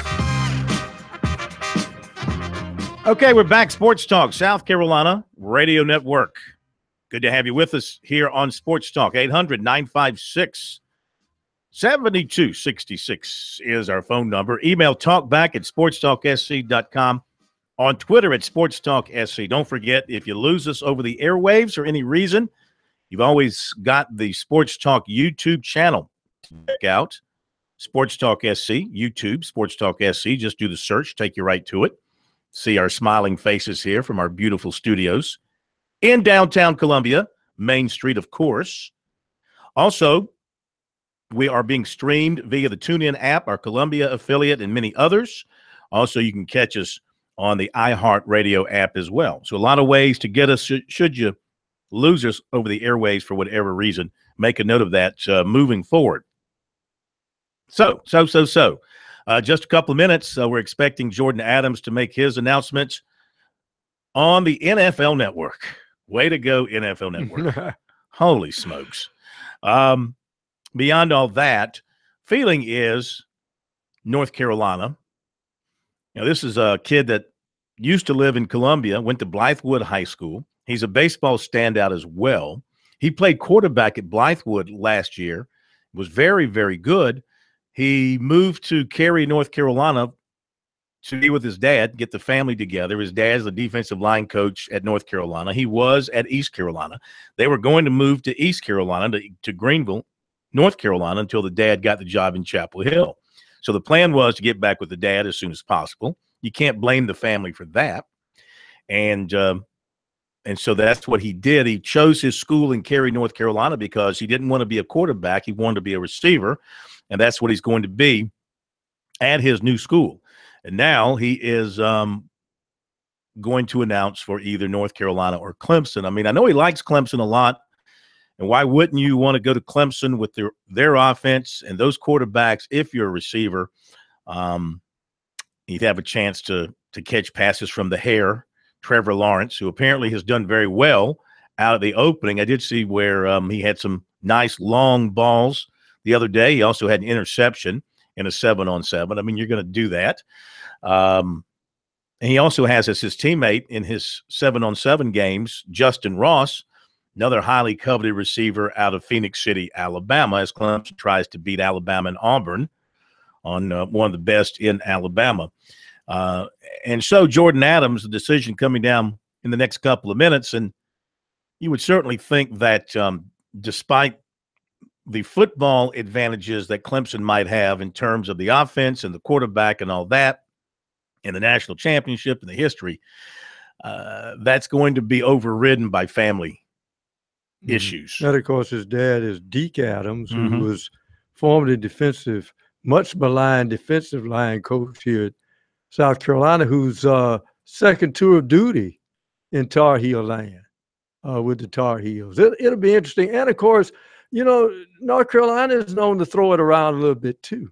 Okay, we're back. Sports Talk, South Carolina Radio Network. Good to have you with us here on Sports Talk. 800-956-7266 is our phone number. Email talkback@sportstalksc.com. On Twitter @SportsTalkSC. Don't forget, if you lose us over the airwaves for any reason, you've always got the Sports Talk YouTube channel to check out. Sports Talk SC, YouTube, Sports Talk SC. Just do the search, take you right to it. See our smiling faces here from our beautiful studios in downtown Columbia, Main Street, of course. Also, we are being streamed via the TuneIn app, our Columbia affiliate, and many others. Also, you can catch us on the iHeartRadio app as well. So a lot of ways to get us should you lose us over the airwaves for whatever reason. Make a note of that moving forward. So. Just a couple of minutes. We're expecting Jordan Adams to make his announcement on the NFL Network. Way to go, NFL Network. Holy smokes. Beyond all that, feeling is North Carolina. Now, this is a kid that used to live in Columbia, went to Blythewood High School. He's a baseball standout as well. He played quarterback at Blythewood last year, was very, very good. He moved to Cary, North Carolina to be with his dad, get the family together. His dad's the defensive line coach at North Carolina. He was at East Carolina. They were going to move to East Carolina, to Greenville, North Carolina, until the dad got the job in Chapel Hill. So the plan was to get back with the dad as soon as possible. You can't blame the family for that. And so that's what he did. He chose his school in Cary, North Carolina, because he didn't want to be a quarterback. He wanted to be a receiver, and that's what he's going to be at his new school. And now he is going to announce for either North Carolina or Clemson. I mean, I know he likes Clemson a lot. And why wouldn't you want to go to Clemson with their offense and those quarterbacks? If you're a receiver, you'd have a chance to catch passes from the Hare, Trevor Lawrence, who apparently has done very well out of the opening. I did see where he had some nice long balls the other day. He also had an interception in a 7-on-7. I mean, you're going to do that. And he also has as his teammate in his 7-on-7 games, Justin Ross, another highly coveted receiver out of Phoenix City, Alabama, as Clemson tries to beat Alabama and Auburn on one of the best in Alabama. And so Jordan Adams, the decision coming down in the next couple of minutes, and you would certainly think that despite the football advantages that Clemson might have in terms of the offense and the quarterback and all that, and the national championship and the history, that's going to be overridden by family issues. And of course, his dad is Deke Adams, who was formerly much maligned defensive line coach here at South Carolina, who's second tour of duty in Tar Heel land with the Tar Heels. It'll be interesting. And of course, you know, North Carolina is known to throw it around a little bit too.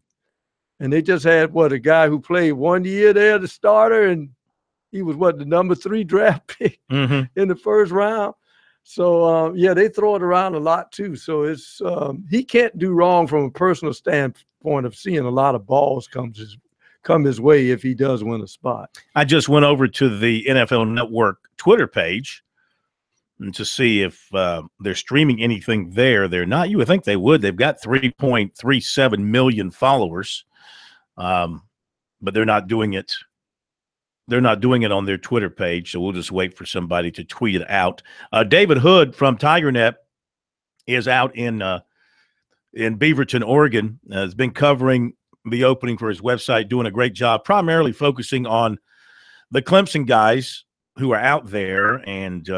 And they just had, a guy who played 1 year there, the starter, and he was, the number 3 draft pick in the first round. So, they throw it around a lot too. So it's he can't do wrong from a personal standpoint of seeing a lot of balls come his way if he does win a spot. I just went over to the NFL Network Twitter page to see if they're streaming anything there. They're not. You would think they would. They've got 3.37 million followers. But they're not doing it. They're not doing it on their Twitter page, so we'll just wait for somebody to tweet it out. David Hood from TigerNet is out in Beaverton, Oregon. Has been covering the opening for his website, doing a great job, primarily focusing on the Clemson guys who are out there. And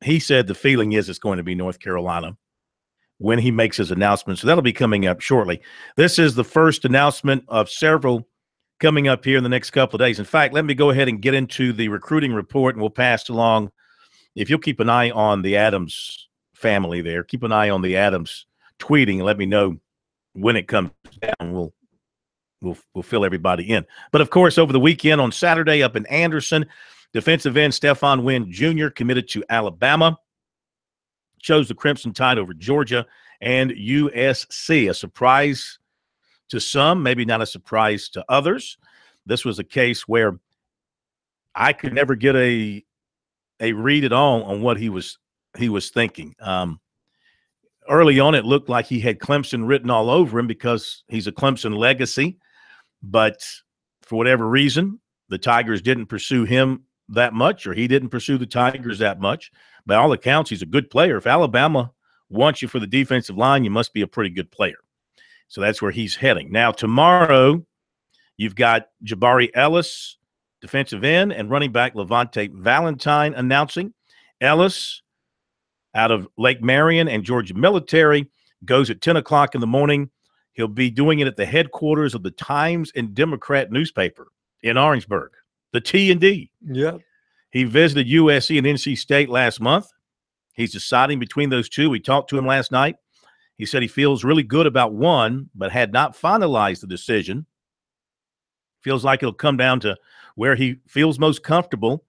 he said the feeling is it's going to be North Carolina when he makes his announcement. So that'll be coming up shortly. This is the first announcement of several coming up here in the next couple of days. In fact, let me go ahead and get into the recruiting report, and we'll pass along. If you'll keep an eye on the Adams family there, keep an eye on the Adams tweeting, and let me know when it comes down. We'll fill everybody in. But, of course, over the weekend on Saturday up in Anderson, defensive end Stephon Wynn Jr. committed to Alabama. chose the Crimson Tide over Georgia and USC. A surprise to some, maybe not a surprise to others. This was a case where I could never get a read at all on what he was thinking. Early on, it looked like he had Clemson written all over him because he's a Clemson legacy. But for whatever reason, the Tigers didn't pursue him that much, or he didn't pursue the Tigers that much. By all accounts, he's a good player. If Alabama wants you for the defensive line, you must be a pretty good player. So that's where he's heading. Now, tomorrow, you've got Jabari Ellis, defensive end, and running back Levante Valentine announcing. Ellis, out of Lake Marion and Georgia Military, goes at 10 o'clock in the morning. He'll be doing it at the headquarters of the Times and Democrat newspaper in Orangeburg, the T&D. Yeah. He visited USC and NC State last month. He's deciding between those two. We talked to him last night. He said he feels really good about one, but had not finalized the decision. Feels like it'll come down to where he feels most comfortable.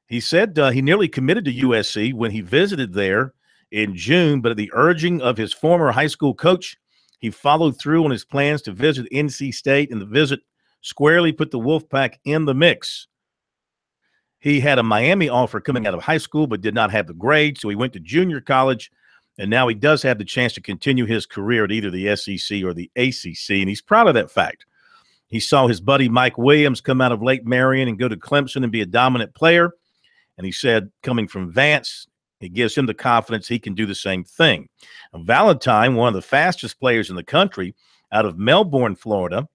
He said he nearly committed to USC when he visited there in June, but at the urging of his former high school coach, he followed through on his plans to visit NC State, and the visit squarely put the Wolfpack in the mix. He had a Miami offer coming out of high school, but did not have the grades, so he went to junior college, and now he does have the chance to continue his career at either the SEC or the ACC, and he's proud of that fact. He saw his buddy Mike Williams come out of Lake Marion and go to Clemson and be a dominant player, and he said coming from Vance, it gives him the confidence he can do the same thing. Now, Valentine, one of the fastest players in the country, out of Melbourne, Florida,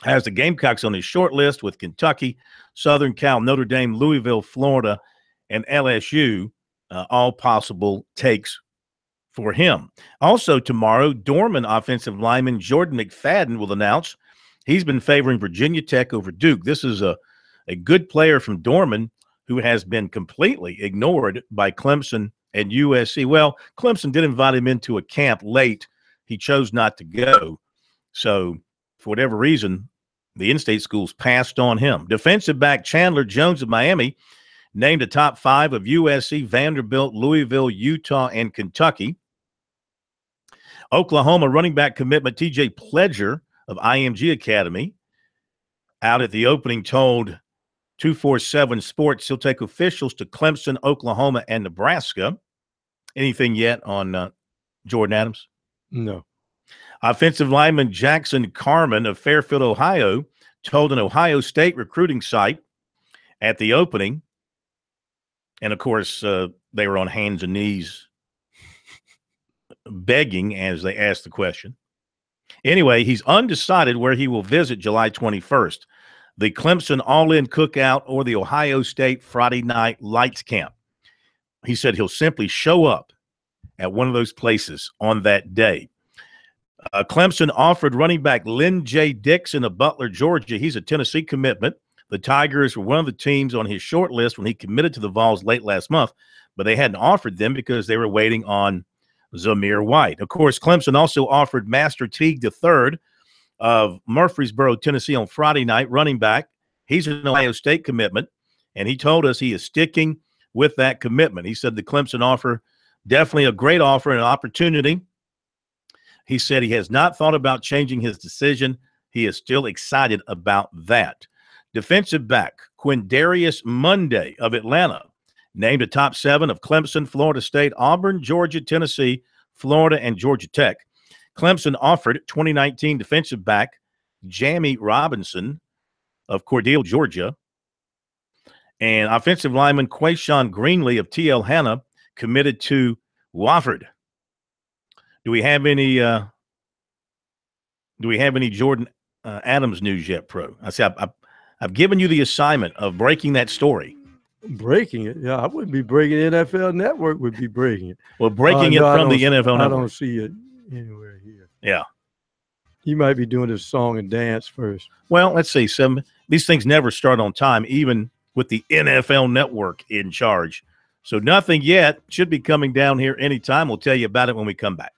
has the Gamecocks on his short list with Kentucky, Southern Cal, Notre Dame, Louisville, Florida, and LSU, all possible takes for him. Also tomorrow, Dorman offensive lineman Jordan McFadden will announce he's been favoring Virginia Tech over Duke. This is a good player from Dorman who has been completely ignored by Clemson and USC. Well, Clemson did invite him into a camp late. He chose not to go. So for whatever reason, the in-state schools passed on him. Defensive back Chandler Jones of Miami named a top 5 of USC, Vanderbilt, Louisville, Utah, and Kentucky. Oklahoma running back commitment TJ Pledger of IMG Academy out at the opening told 247 Sports he'll take officials to Clemson, Oklahoma, and Nebraska. Anything yet on Jordan Adams? No. Offensive lineman Jackson Carman of Fairfield, Ohio, told an Ohio State recruiting site at the opening, and of course they were on hands and knees begging as they asked the question. Anyway, he's undecided where he will visit July 21st, the Clemson All-In Cookout or the Ohio State Friday Night Lights Camp. He said he'll simply show up at one of those places on that day. Clemson offered running back Lynn J. Dixon of Butler, Georgia. He's a Tennessee commitment. The Tigers were one of the teams on his short list when he committed to the Vols late last month, but they hadn't offered them because they were waiting on Zamir White. Of course, Clemson also offered Master Teague III of Murfreesboro, Tennessee on Friday night, running back. He's an Ohio State commitment, and he told us he is sticking with that commitment. He said the Clemson offer, definitely a great offer and an opportunity. He said he has not thought about changing his decision. He is still excited about that. Defensive back Quindarius Monday of Atlanta named a top 7 of Clemson, Florida State, Auburn, Georgia, Tennessee, Florida, and Georgia Tech. Clemson offered 2019 defensive back Jamie Robinson of Cordele, Georgia, and offensive lineman Quayshawn Greenlee of T.L. Hanna committed to Wofford. Do we have any Jordan Adams news yet, Pro? I said I've given you the assignment of breaking that story. Breaking it? Yeah, I wouldn't be breaking it. NFL Network would be breaking it. Well, breaking it from the NFL Network. I don't see it anywhere here. Yeah. You might be doing this song and dance first. Well, let's see. These things never start on time, even with the NFL Network in charge. So nothing yet. Should be coming down here anytime. We'll tell you about it when we come back.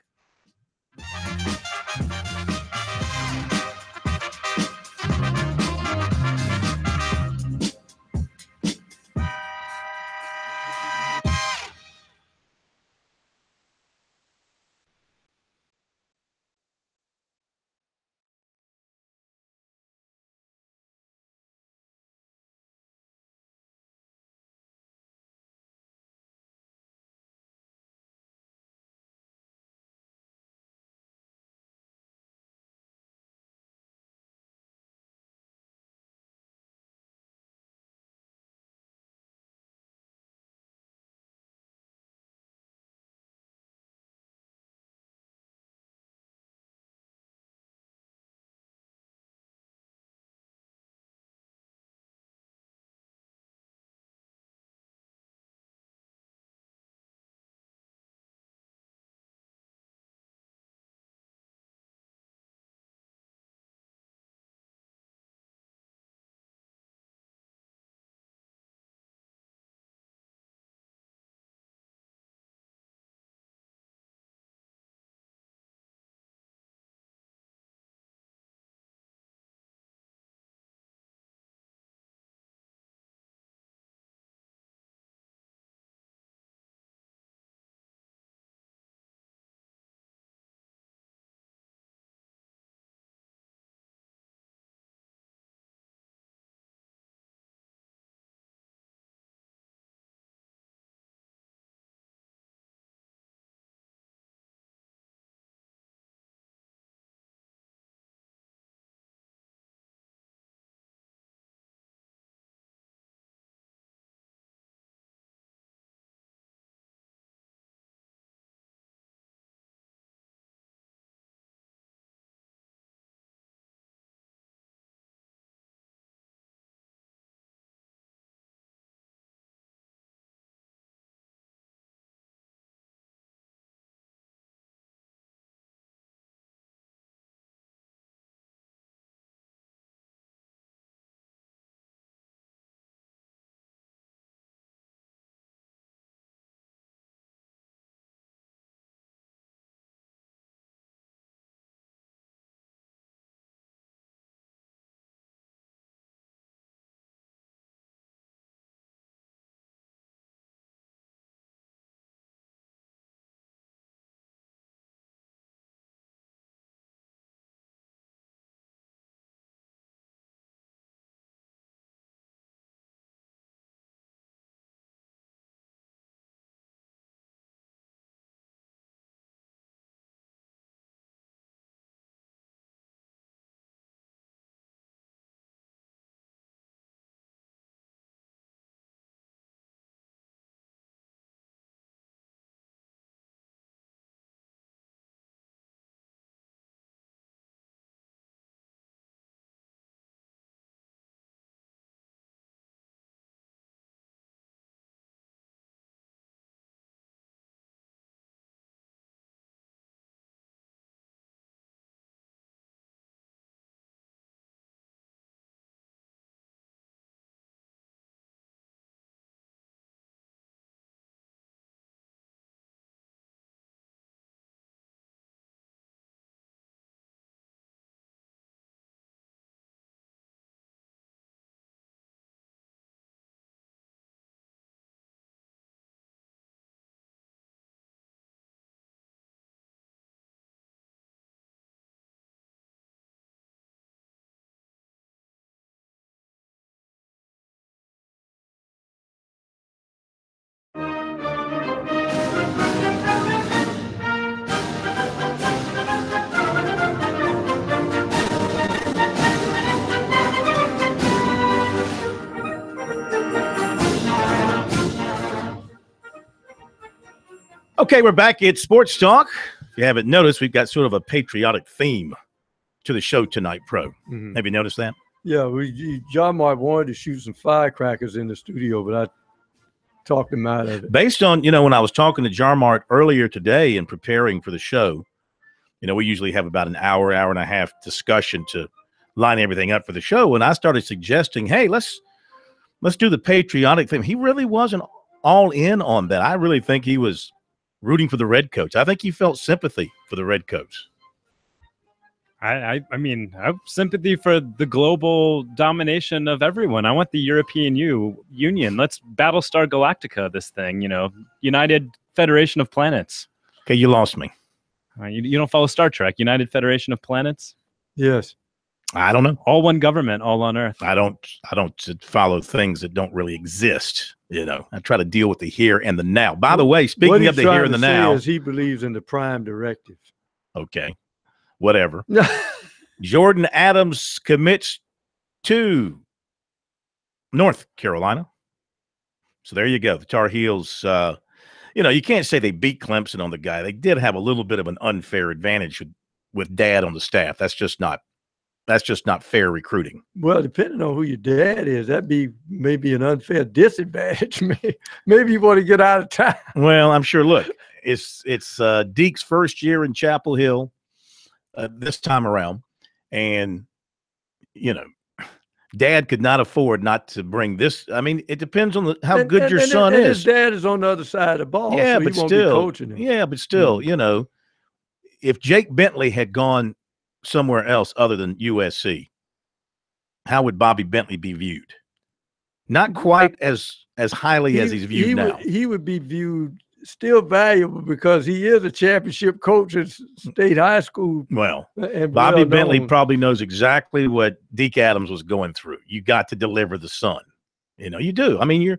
Okay, we're back at Sports Talk. If you haven't noticed, we've got sort of a patriotic theme to the show tonight, Pro. Mhm. Have you noticed that? Yeah, John Mark wanted to shoot some firecrackers in the studio, but I talked him out of it. Based on, when I was talking to Jarmart earlier today and preparing for the show, we usually have about an hour and a half discussion to line everything up for the show. And I started suggesting, hey, let's do the patriotic thing. He really wasn't all in on that. I really think he was rooting for the Redcoats. I think he felt sympathy for the Redcoats. I mean, I have sympathy for the global domination of everyone. I want the European Union. Let's Battlestar Galactica this thing, United Federation of Planets. Okay, you lost me. You don't follow Star Trek, United Federation of Planets? Yes. I don't know. All one government, all on Earth. I don't follow things that don't really exist. I try to deal with the here and the now. By the way, speaking of the here and the now, is he believes in the prime directive. Okay, whatever. Jordan Adams commits to North Carolina. So there you go. The Tar Heels, you can't say they beat Clemson on the guy. They did have a little bit of an unfair advantage with Dad on the staff. That's just not fair recruiting. Well, depending on who your dad is, that'd be maybe an unfair disadvantage. Maybe you want to get out of town. Well, I'm sure. Look, it's Deke's first year in Chapel Hill this time around, and Dad could not afford not to bring this. I mean, it depends on how good your son is. His dad is on the other side of the ball, yeah, so but he won't still, be coaching him. Yeah, but still, if Jake Bentley had gone somewhere else other than USC, how would Bobby Bentley be viewed? Not quite as highly as he's viewed now. He would be viewed still valuable because he is a championship coach at State High School. Well, Bobby Bentley probably knows exactly what Deke Adams was going through. You got to deliver the son. You do. I mean,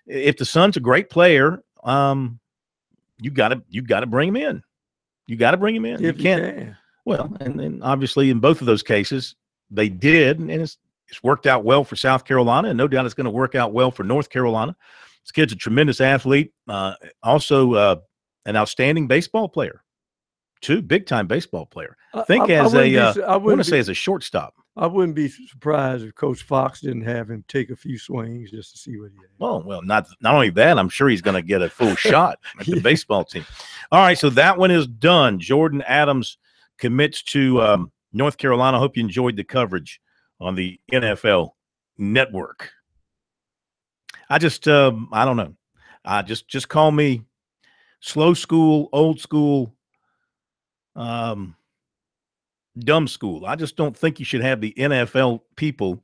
if the son's a great player, you got to bring him in. You got to bring him in. If you can't. Well, and then obviously in both of those cases, they did, and it's worked out well for South Carolina, and no doubt it's going to work out well for North Carolina. This kid's a tremendous athlete, also an outstanding baseball player, too, big-time baseball player. I think as a shortstop. I wouldn't be surprised if Coach Fox didn't have him take a few swings just to see what he had. Well, not only that, I'm sure he's going to get a full shot at the baseball team. All right, so that one is done. Jordan Adams commits to North Carolina. I hope you enjoyed the coverage on the NFL Network. I just, I don't know. Just call me slow school, old school, dumb school. I just don't think you should have the NFL people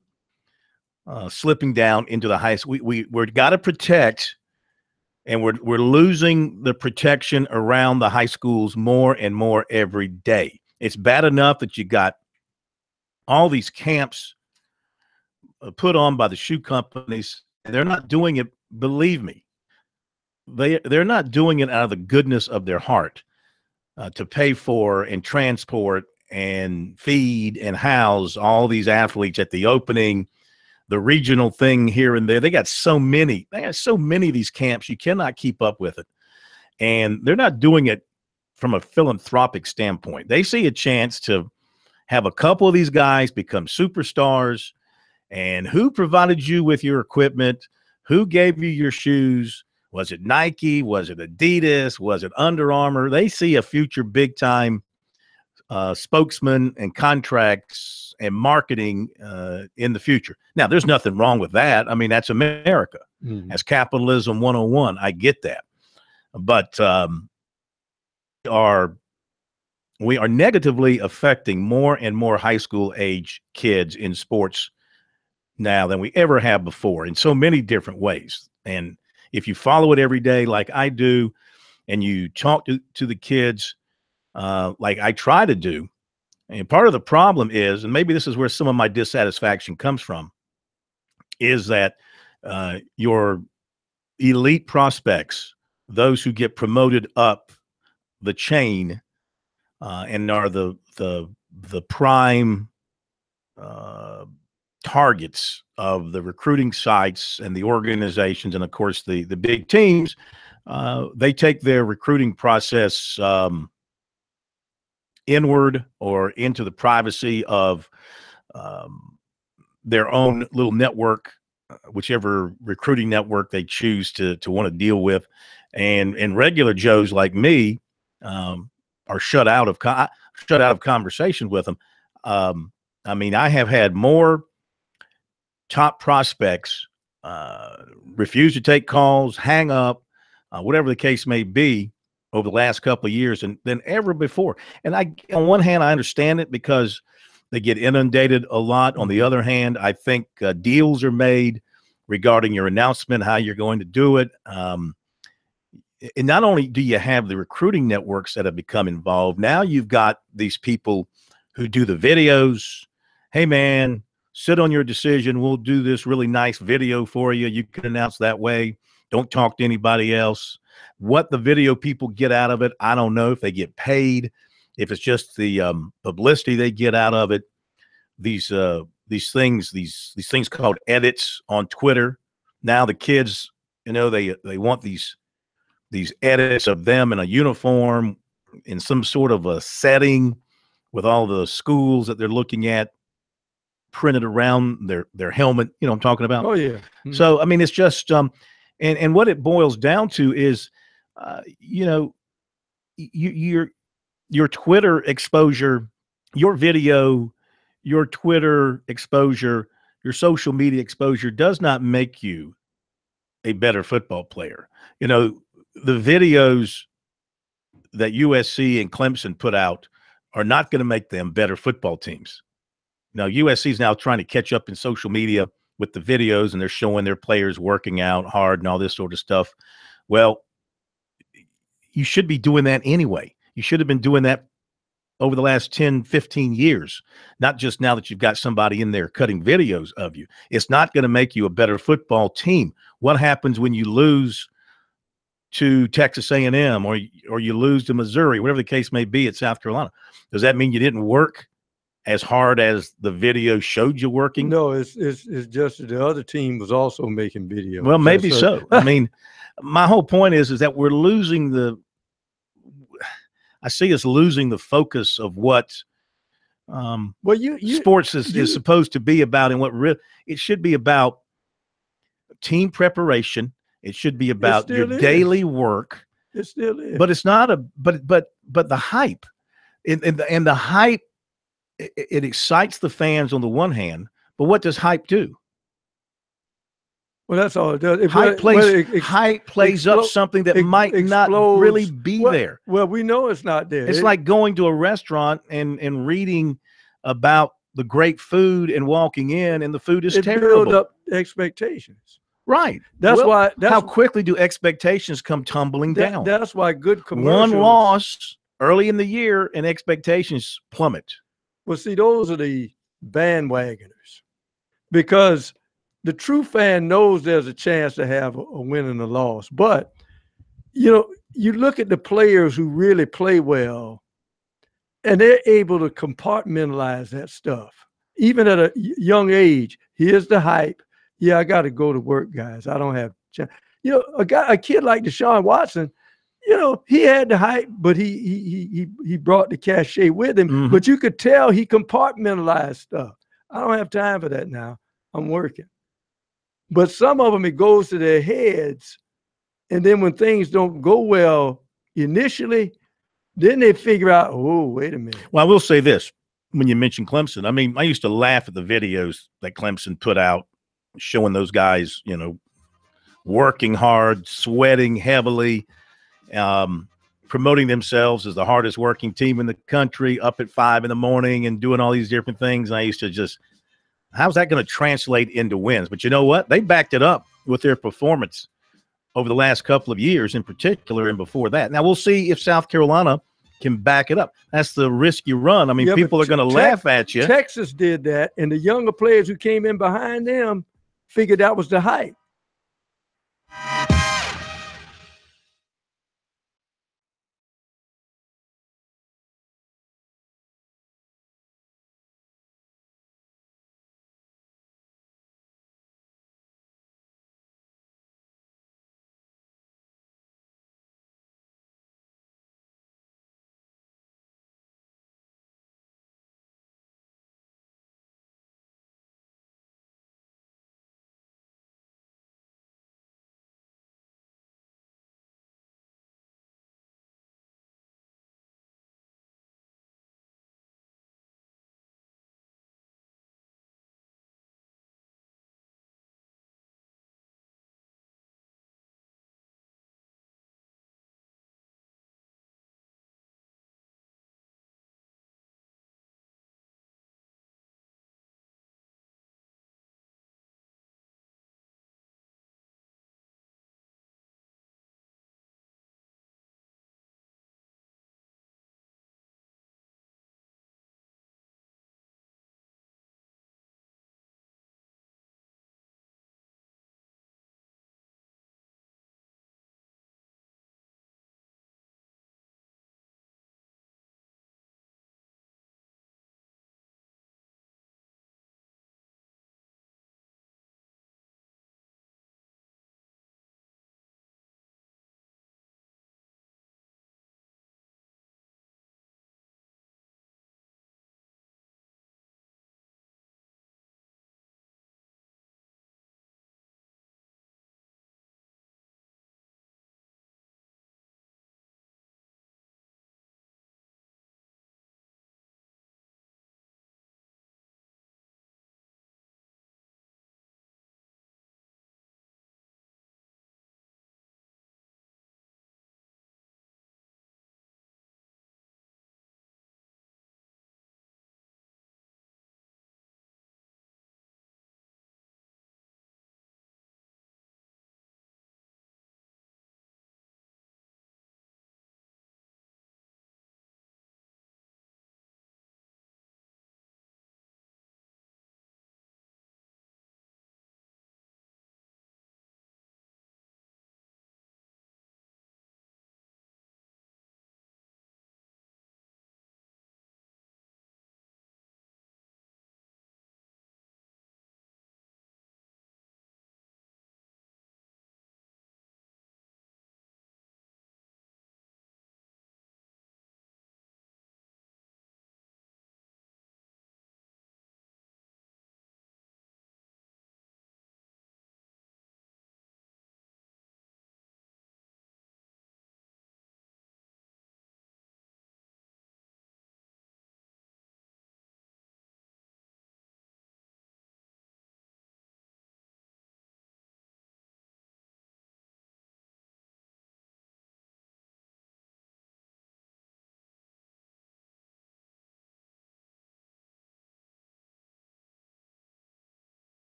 slipping down into the high school. We're got to protect, and we're losing the protection around the high schools more and more every day. It's bad enough that you got all these camps put on by the shoe companies. They're not doing it, believe me. They're not doing it out of the goodness of their heart to pay for and transport and feed and house all these athletes at the opening, the regional thing here and there. They got so many. They got so many of these camps. You cannot keep up with it. And they're not doing it from a philanthropic standpoint. They see a chance to have a couple of these guys become superstars. And who provided you with your equipment? Who gave you your shoes? Was it Nike? Was it Adidas? Was it Under Armour? They see a future big-time spokesman and contracts and marketing in the future. Now, there's nothing wrong with that. I mean, that's America. Mm-hmm. That's capitalism 101. I get that. But we are negatively affecting more and more high school age kids in sports now than we ever have before in so many different ways. And if you follow it every day like I do, and you talk to the kids like I try to do, and part of the problem is, and maybe this is where some of my dissatisfaction comes from, is that your elite prospects, those who get promoted up the chain and are the prime targets of the recruiting sites and the organizations, and of course the big teams. They take their recruiting process inward or into the privacy of their own little network, whichever recruiting network they choose to want to deal with, and regular Joes like me are shut out of conversation with them. I mean, I have had more top prospects refuse to take calls, hang up, whatever the case may be, over the last couple of years than ever before. And on one hand, I understand it because they get inundated a lot. On the other hand, I think deals are made regarding your announcement, how you're going to do it. And not only do you have the recruiting networks that have become involved, now you've got these people who do the videos. Hey, man, sit on your decision. We'll do this really nice video for you. You can announce that way. Don't talk to anybody else. What the video people get out of it, I don't know. If they get paid, if it's just the publicity they get out of it. These things called edits on Twitter. Now the kids, they want these edits of them in a uniform in some sort of a setting with all the schools that they're looking at printed around their helmet. You know what I'm talking about? Oh yeah. Mm-hmm. So I mean, it's just and what it boils down to is, your Twitter exposure, your video, your Twitter exposure, your social media exposure does not make you a better football player. The videos that USC and Clemson put out are not going to make them better football teams. Now, USC is now trying to catch up in social media with the videos, and they're showing their players working out hard and all this sort of stuff. Well, you should be doing that anyway. You should have been doing that over the last 10, 15 years, not just now that you've got somebody in there cutting videos of you. It's not going to make you a better football team. What happens when you lose to Texas A&M or you lose to Missouri, whatever the case may be, at South Carolina? Does that mean you didn't work as hard as the video showed you working? No, it's just that the other team was also making videos. Well, maybe so. I mean, my whole point is that we're losing I see us losing the focus of what sports is supposed to be about, and what it should be about. Team preparation. It should be about your daily work. It still is, but it's not but the hype, and the hype. It excites the fans on the one hand, but what does hype do? Well, that's all it does. Hype plays up something that might not really be there. Well, we know it's not there. It's like going to a restaurant and reading about the great food and walking in, and the food is terrible. Build up expectations. Right. How quickly do expectations come tumbling down? That's why good commercials. One loss early in the year and expectations plummet. Well, see, those are the bandwagoners, because the true fan knows there's a chance to have a win and a loss. But, you look at the players who really play well, and they're able to compartmentalize that stuff. Even at a young age, here's the hype. Yeah, I got to go to work, guys. I don't have chance. A kid like Deshaun Watson, he had the hype, but he brought the cachet with him. Mm-hmm. But you could tell he compartmentalized stuff. I don't have time for that now. I'm working. But some of them, it goes to their heads. And then when things don't go well initially, then they figure out, oh, wait a minute. Well, I will say this. When you mentioned Clemson, I mean, I used to laugh at the videos that Clemson put out showing those guys, working hard, sweating heavily, promoting themselves as the hardest working team in the country, up at 5 a.m. and doing all these different things. And I used to just, how's that going to translate into wins? But you know what? They backed it up with their performance over the last couple of years in particular, and before that. Now we'll see if South Carolina can back it up. That's the risk you run. I mean, people are going to laugh at you. Texas did that, and the younger players who came in behind them figured that was the hype.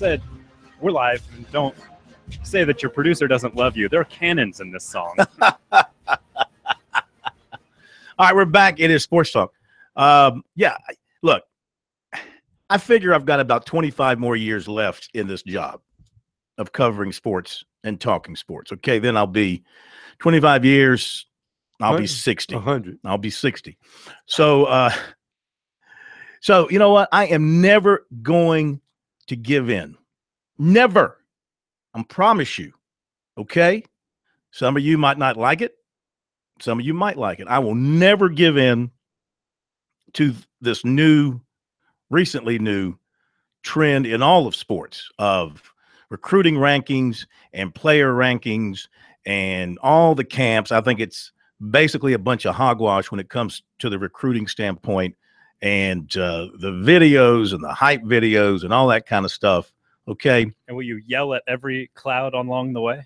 said we're live, and don't say that your producer doesn't love you. There are cannons in this song. All right, we're back. It is Sports Talk. Yeah, look, I figure I've got about 25 more years left in this job of covering sports and talking sports. Okay, then I'll be 25 years. I'll be 60. 100. I'll be 60. So, so you know what? I am never going to give in. Never. I promise you. Okay? Some of you might not like it. Some of you might like it. I will never give in to this recently new trend in all of sports of recruiting rankings and player rankings and all the camps. I think it's basically a bunch of hogwash when it comes to the recruiting standpoint and the videos and the hype videos and all that kind of stuff. Okay. And will you yell at every cloud along the way?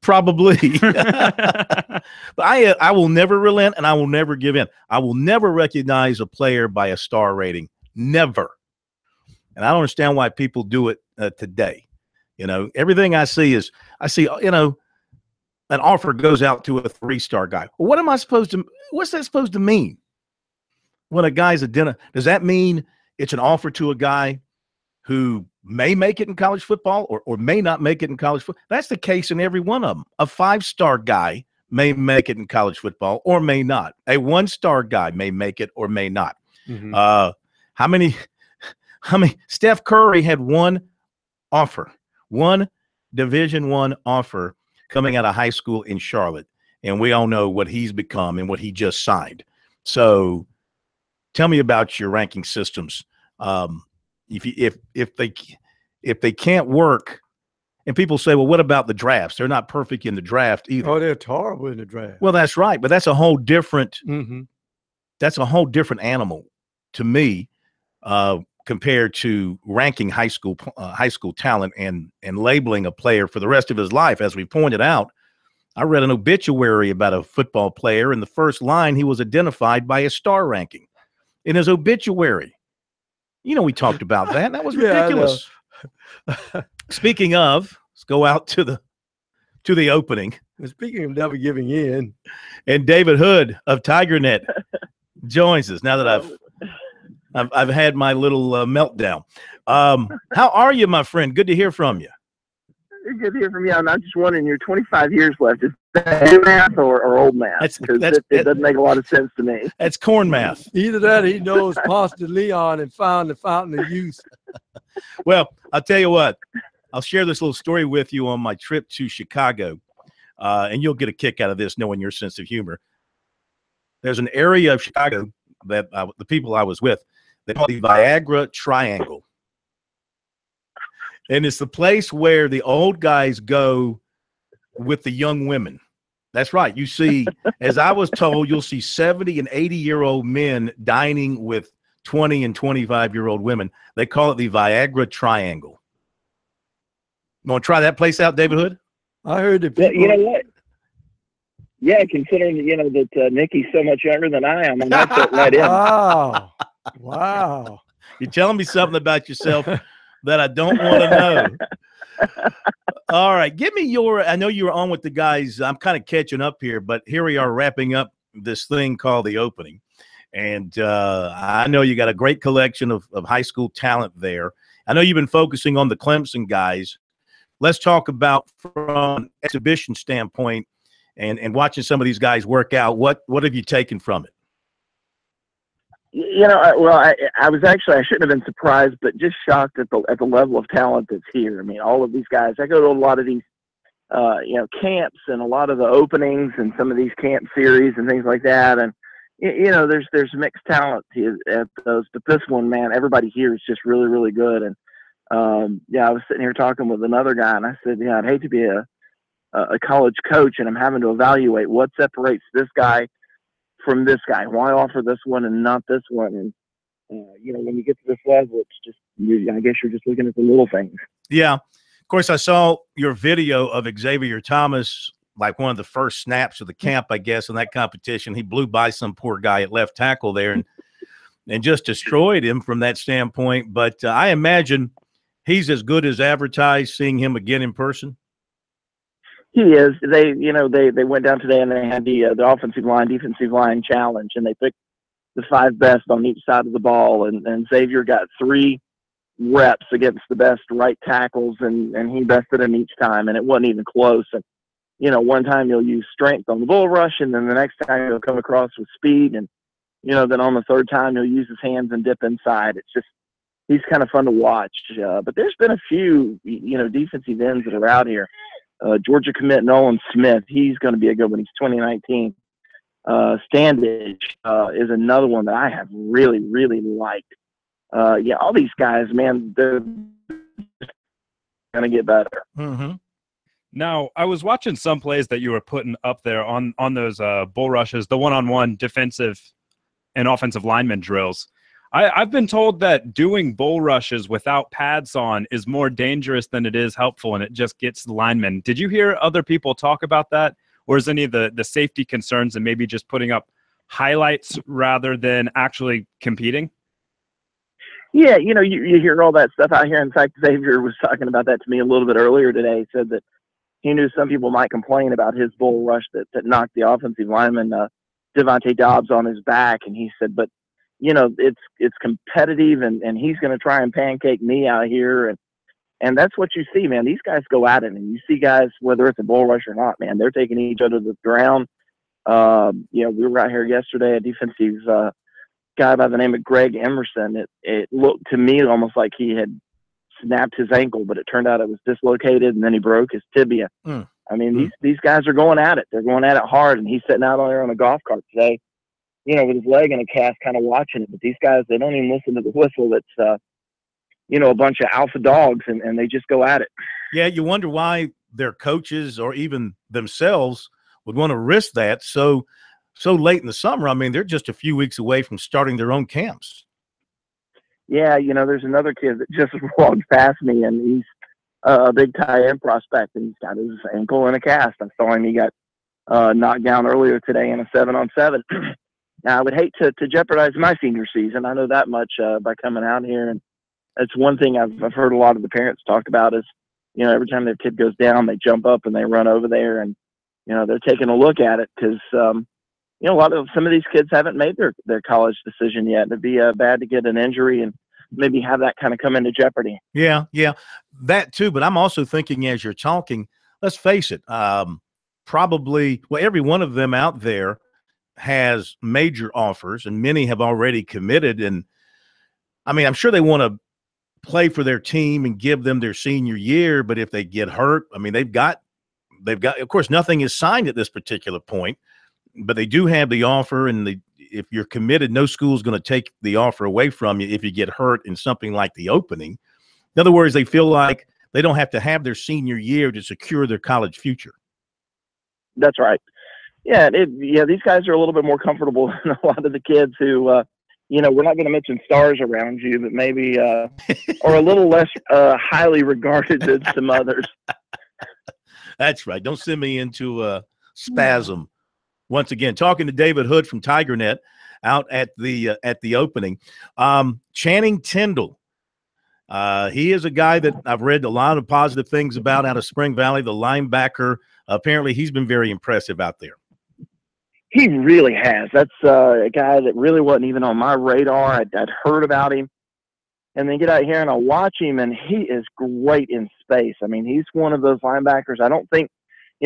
Probably. But I will never relent, and I will never give in. I will never recognize a player by a star rating. Never. And I don't understand why people do it today. You know, everything I see, you know, an offer goes out to a 3-star guy. Well, what's that supposed to mean? When a guy's does that mean it's an offer to a guy who may make it in college football or may not make it in college football? That's the case in every one of them. A 5-star guy may make it in college football or may not. A 1-star guy may make it or may not. Mm-hmm. How many Steph Curry had one Division I offer coming out of high school in Charlotte, and we all know what he's become and what he just signed. So tell me about your ranking systems. If they can't work, and people say, well, what about the drafts? They're not perfect in the draft either. Oh, they're horrible in the draft. Well, that's right, but that's a whole different Mm-hmm. that's a whole different animal to me compared to ranking high school talent and labeling a player for the rest of his life. As we pointed out, I read an obituary about a football player. In the first line, he was identified by a star ranking in his obituary. You know, we talked about that. That was ridiculous. Speaking of, let's go out to the opening. Speaking of never giving in, and David Hood of TigerNet joins us now that I've had my little meltdown. How are you, my friend? Good to hear from you. Good to hear from you. I'm just wondering, you're 25 years left. Is that new math or old math? Because it doesn't make a lot of sense to me. That's corn math. either that or he knows Ponce de Leon and found the fountain of youth. Well, I'll tell you what. I'll share this little story with you on my trip to Chicago, and you'll get a kick out of this knowing your sense of humor. There's an area of Chicago that the people I was with, they call the Viagra Triangle. And it's the place where the old guys go with the young women. That's right. You see, as I was told, you'll see 70 and 80-year-old men dining with 20 and 25-year-old women. They call it the Viagra Triangle. You want to try that place out, David Hood? I heard that people... You know what? Yeah, considering, that Nikki's so much younger than I am, I might fit right in. Wow. You're telling me something about yourself that I don't want to know. All right. Give me I know you were on with the guys. I'm kind of catching up here, but here we are wrapping up this thing called the opening. And I know you got a great collection of high school talent there. I know you've been focusing on the Clemson guys. Let's talk about from an exhibition standpoint and watching some of these guys work out. What have you taken from it? I was actually, I shouldn't have been surprised, but just shocked at the level of talent that's here. I mean, all of these guys, I go to a lot of these, camps and a lot of the openings and some of these camp series and things like that. And, there's mixed talent at those, but this one, man, everybody here is just really, really good. And, I was sitting here talking with another guy and I said, I'd hate to be a college coach and I'm having to evaluate what separates this guy from this guy. Why offer this one and not this one? And when you get to this level, it's just I guess you're just looking at the little things. Yeah, of course. I saw your video of Xavier Thomas, like one of the first snaps of the camp, I guess, in that competition. He blew by some poor guy at left tackle there and just destroyed him from that standpoint. But I imagine He's as good as advertised, seeing him again in person? He is. They went down today and they had the offensive line, defensive line challenge, and they picked the 5 best on each side of the ball. And Xavier got 3 reps against the best right tackles, and he bested him each time, and it wasn't even close. And one time you'll use strength on the bull rush, and then the next time you'll come across with speed, and then on the third time he'll use his hands and dip inside. It's just he's kind of fun to watch. But there's been a few defensive ends that are out here. Georgia commit Nolan Smith, he's going to be a good one. He's 2019. Standage is another one that I have really, really liked. All these guys, man, they're going to get better. Mm-hmm. Now, I was watching some plays that you were putting up there on those bull rushes, the one-on-one defensive and offensive lineman drills. I've been told that doing bull rushes without pads on is more dangerous than it is helpful, and it just gets the linemen. Did you hear other people talk about that? Or is any of the safety concerns and maybe just putting up highlights rather than actually competing? Yeah, you hear all that stuff out here. In fact, Xavier was talking about that to me a little bit earlier today. He said that he knew some people might complain about his bull rush that knocked the offensive lineman, Devontae Dobbs, on his back. And he said, but it's competitive, and he's going to try and pancake me out here. And that's what you see, man. These guys go at it, and you see guys, whether it's a bull rush or not, man, they're taking each other to the ground. We were out here yesterday, a defensive guy by the name of Greg Emerson. It looked to me almost like he had snapped his ankle, but it turned out it was dislocated, and then he broke his tibia. I mean, these guys are going at it. They're going at it hard, and he's sitting out there on a golf cart today, with his leg in a cast, kind of watching it. But these guys, they don't even listen to the whistle. It's, a bunch of alpha dogs, and they just go at it. Yeah, you wonder why their coaches or even themselves would want to risk that so late in the summer. I mean, they're just a few weeks away from starting their own camps. Yeah, there's another kid that just walked past me, and he's a big tight end prospect, and he's got his ankle in a cast. I saw him. He got knocked down earlier today in a 7-on-7. Now, I would hate to jeopardize my senior season. I know that much by coming out here, and that's one thing I've heard a lot of the parents talk about is, every time their kid goes down, they jump up and they run over there, and they're taking a look at it because some of these kids haven't made their college decision yet. It'd be bad to get an injury and maybe have that kind of come into jeopardy. Yeah, that too. But I'm also thinking as you're talking, let's face it, probably, every one of them out there has major offers, and many have already committed. And I mean, I'm sure they want to play for their team and give them their senior year, but if they get hurt, I mean, they've got, of course, nothing is signed at this particular point, but they do have the offer. And if you're committed, no school's going to take the offer away from you if you get hurt in something like the opening. In other words, they feel like they don't have to have their senior year to secure their college future. That's right. Yeah, these guys are a little bit more comfortable than a lot of the kids who, we're not going to mention stars around you, but maybe are a little less highly regarded than some others. That's right. Don't send me into a spasm. Once again, talking to David Hood from TigerNet out at the opening. Channing Tindall. He is a guy that I've read a lot of positive things about out of Spring Valley, the linebacker. Apparently, he's been very impressive out there. He really has. That's a guy that really wasn't even on my radar. I'd heard about him. And then get out here and I watch him, and he is great in space. I mean, he's one of those linebackers. I don't think,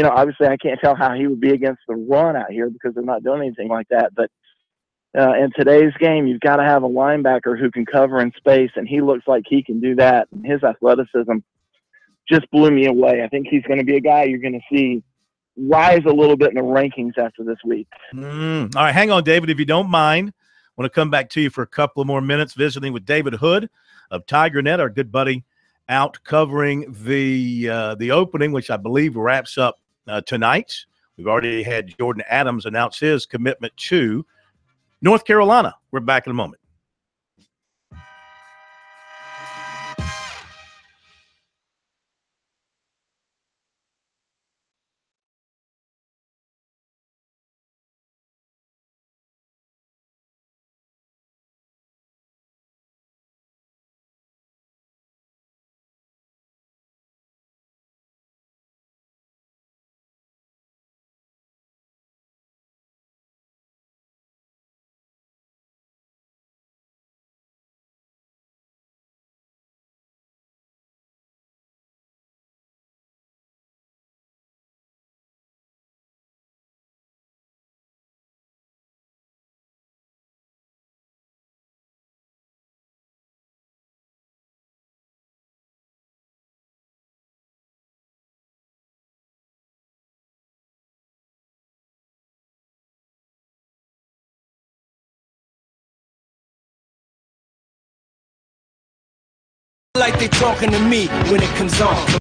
obviously I can't tell how he would be against the run out here because they're not doing anything like that. But in today's game, you've got to have a linebacker who can cover in space, and he looks like he can do that. And his athleticism just blew me away. I think he's going to be a guy you're going to see rise a little bit in the rankings after this week. All right, hang on, David, if you don't mind. I want to come back to you for a couple of more minutes visiting with David Hood of TigerNet, our good buddy out covering the opening, which I believe wraps up tonight. We've already had Jordan Adams announce his commitment to North Carolina. We're back in a moment. like they talking to me when it comes on.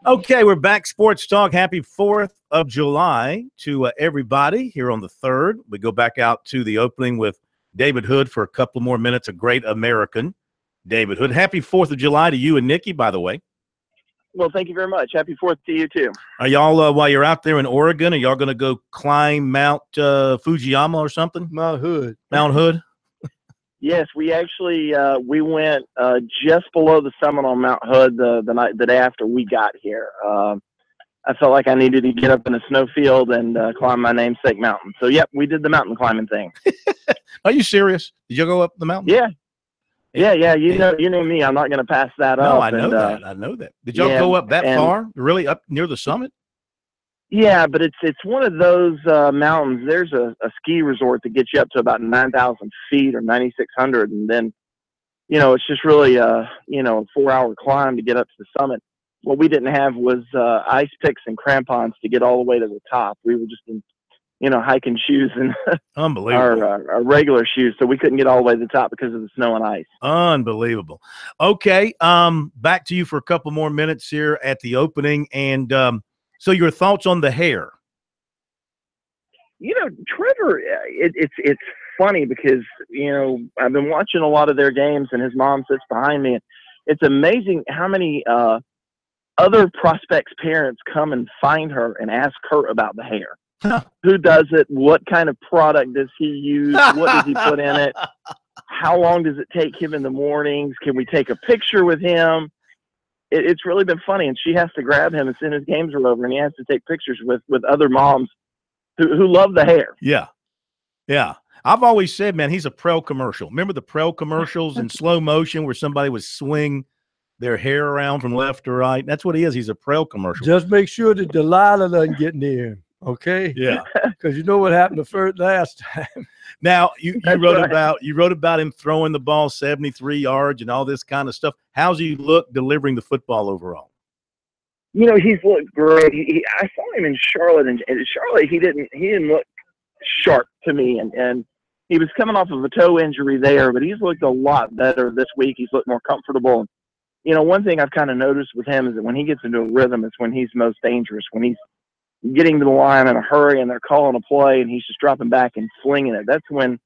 Okay, we're back. Sports Talk. Happy 4th of July to everybody here on the 3rd. We go back out to the opening with David Hood for a couple more minutes, a great American. David Hood. Happy 4th of July to you and Nikki, by the way. Well, thank you very much. Happy 4th to you, too. Are y'all, while you're out there in Oregon, are y'all going to go climb Mount Fujiyama or something? Mount Hood. Mount Hood? Yes, we actually we went just below the summit on Mount Hood the day after we got here. I felt like I needed to get up in a snowfield and climb my namesake mountain. So, yep, we did the mountain climbing thing. Are you serious? Did you go up the mountain? Yeah. Yeah. You know me. I'm not going to pass that up. No, I know that. I know that. Did y'all go up that far? Really up near the summit? Yeah, but it's one of those mountains. There's a ski resort that gets you up to about 9,000 feet or 9,600, and then, it's just really a 4-hour climb to get up to the summit. What we didn't have was ice picks and crampons to get all the way to the top. We were just in, hiking shoes and unbelievable our regular shoes, so we couldn't get all the way to the top because of the snow and ice. Unbelievable. Okay, back to you for a couple more minutes here at the opening, and so your thoughts on the hair? Trevor, it's funny because, I've been watching a lot of their games and his mom sits behind me. And it's amazing how many other prospects' parents come and find her and ask her about the hair. Who does it? What kind of product does he use? What does he put in it? How long does it take him in the mornings? Can we take a picture with him? It's really been funny, and she has to grab him as soon as games are over, and he has to take pictures with other moms who love the hair. Yeah. Yeah. I've always said, man, he's a Prel commercial. Remember the Prel commercials in slow motion where somebody would swing their hair around from left to right? That's what he is. He's a Prel commercial. Just make sure that Delilah doesn't get near him, okay? Yeah. Because you know what happened the last time. Now, you wrote about him throwing the ball 73 yards and all this kind of stuff. How's he look delivering the football overall? He's looked great. I saw him in Charlotte, and in Charlotte he didn't look sharp to me, and he was coming off of a toe injury there, but he's looked a lot better this week. He's looked more comfortable. One thing I've kind of noticed with him is that when he gets into a rhythm, it's when he's most dangerous, when he's getting to the line in a hurry and they're calling a play and he's just dropping back and flinging it. That's when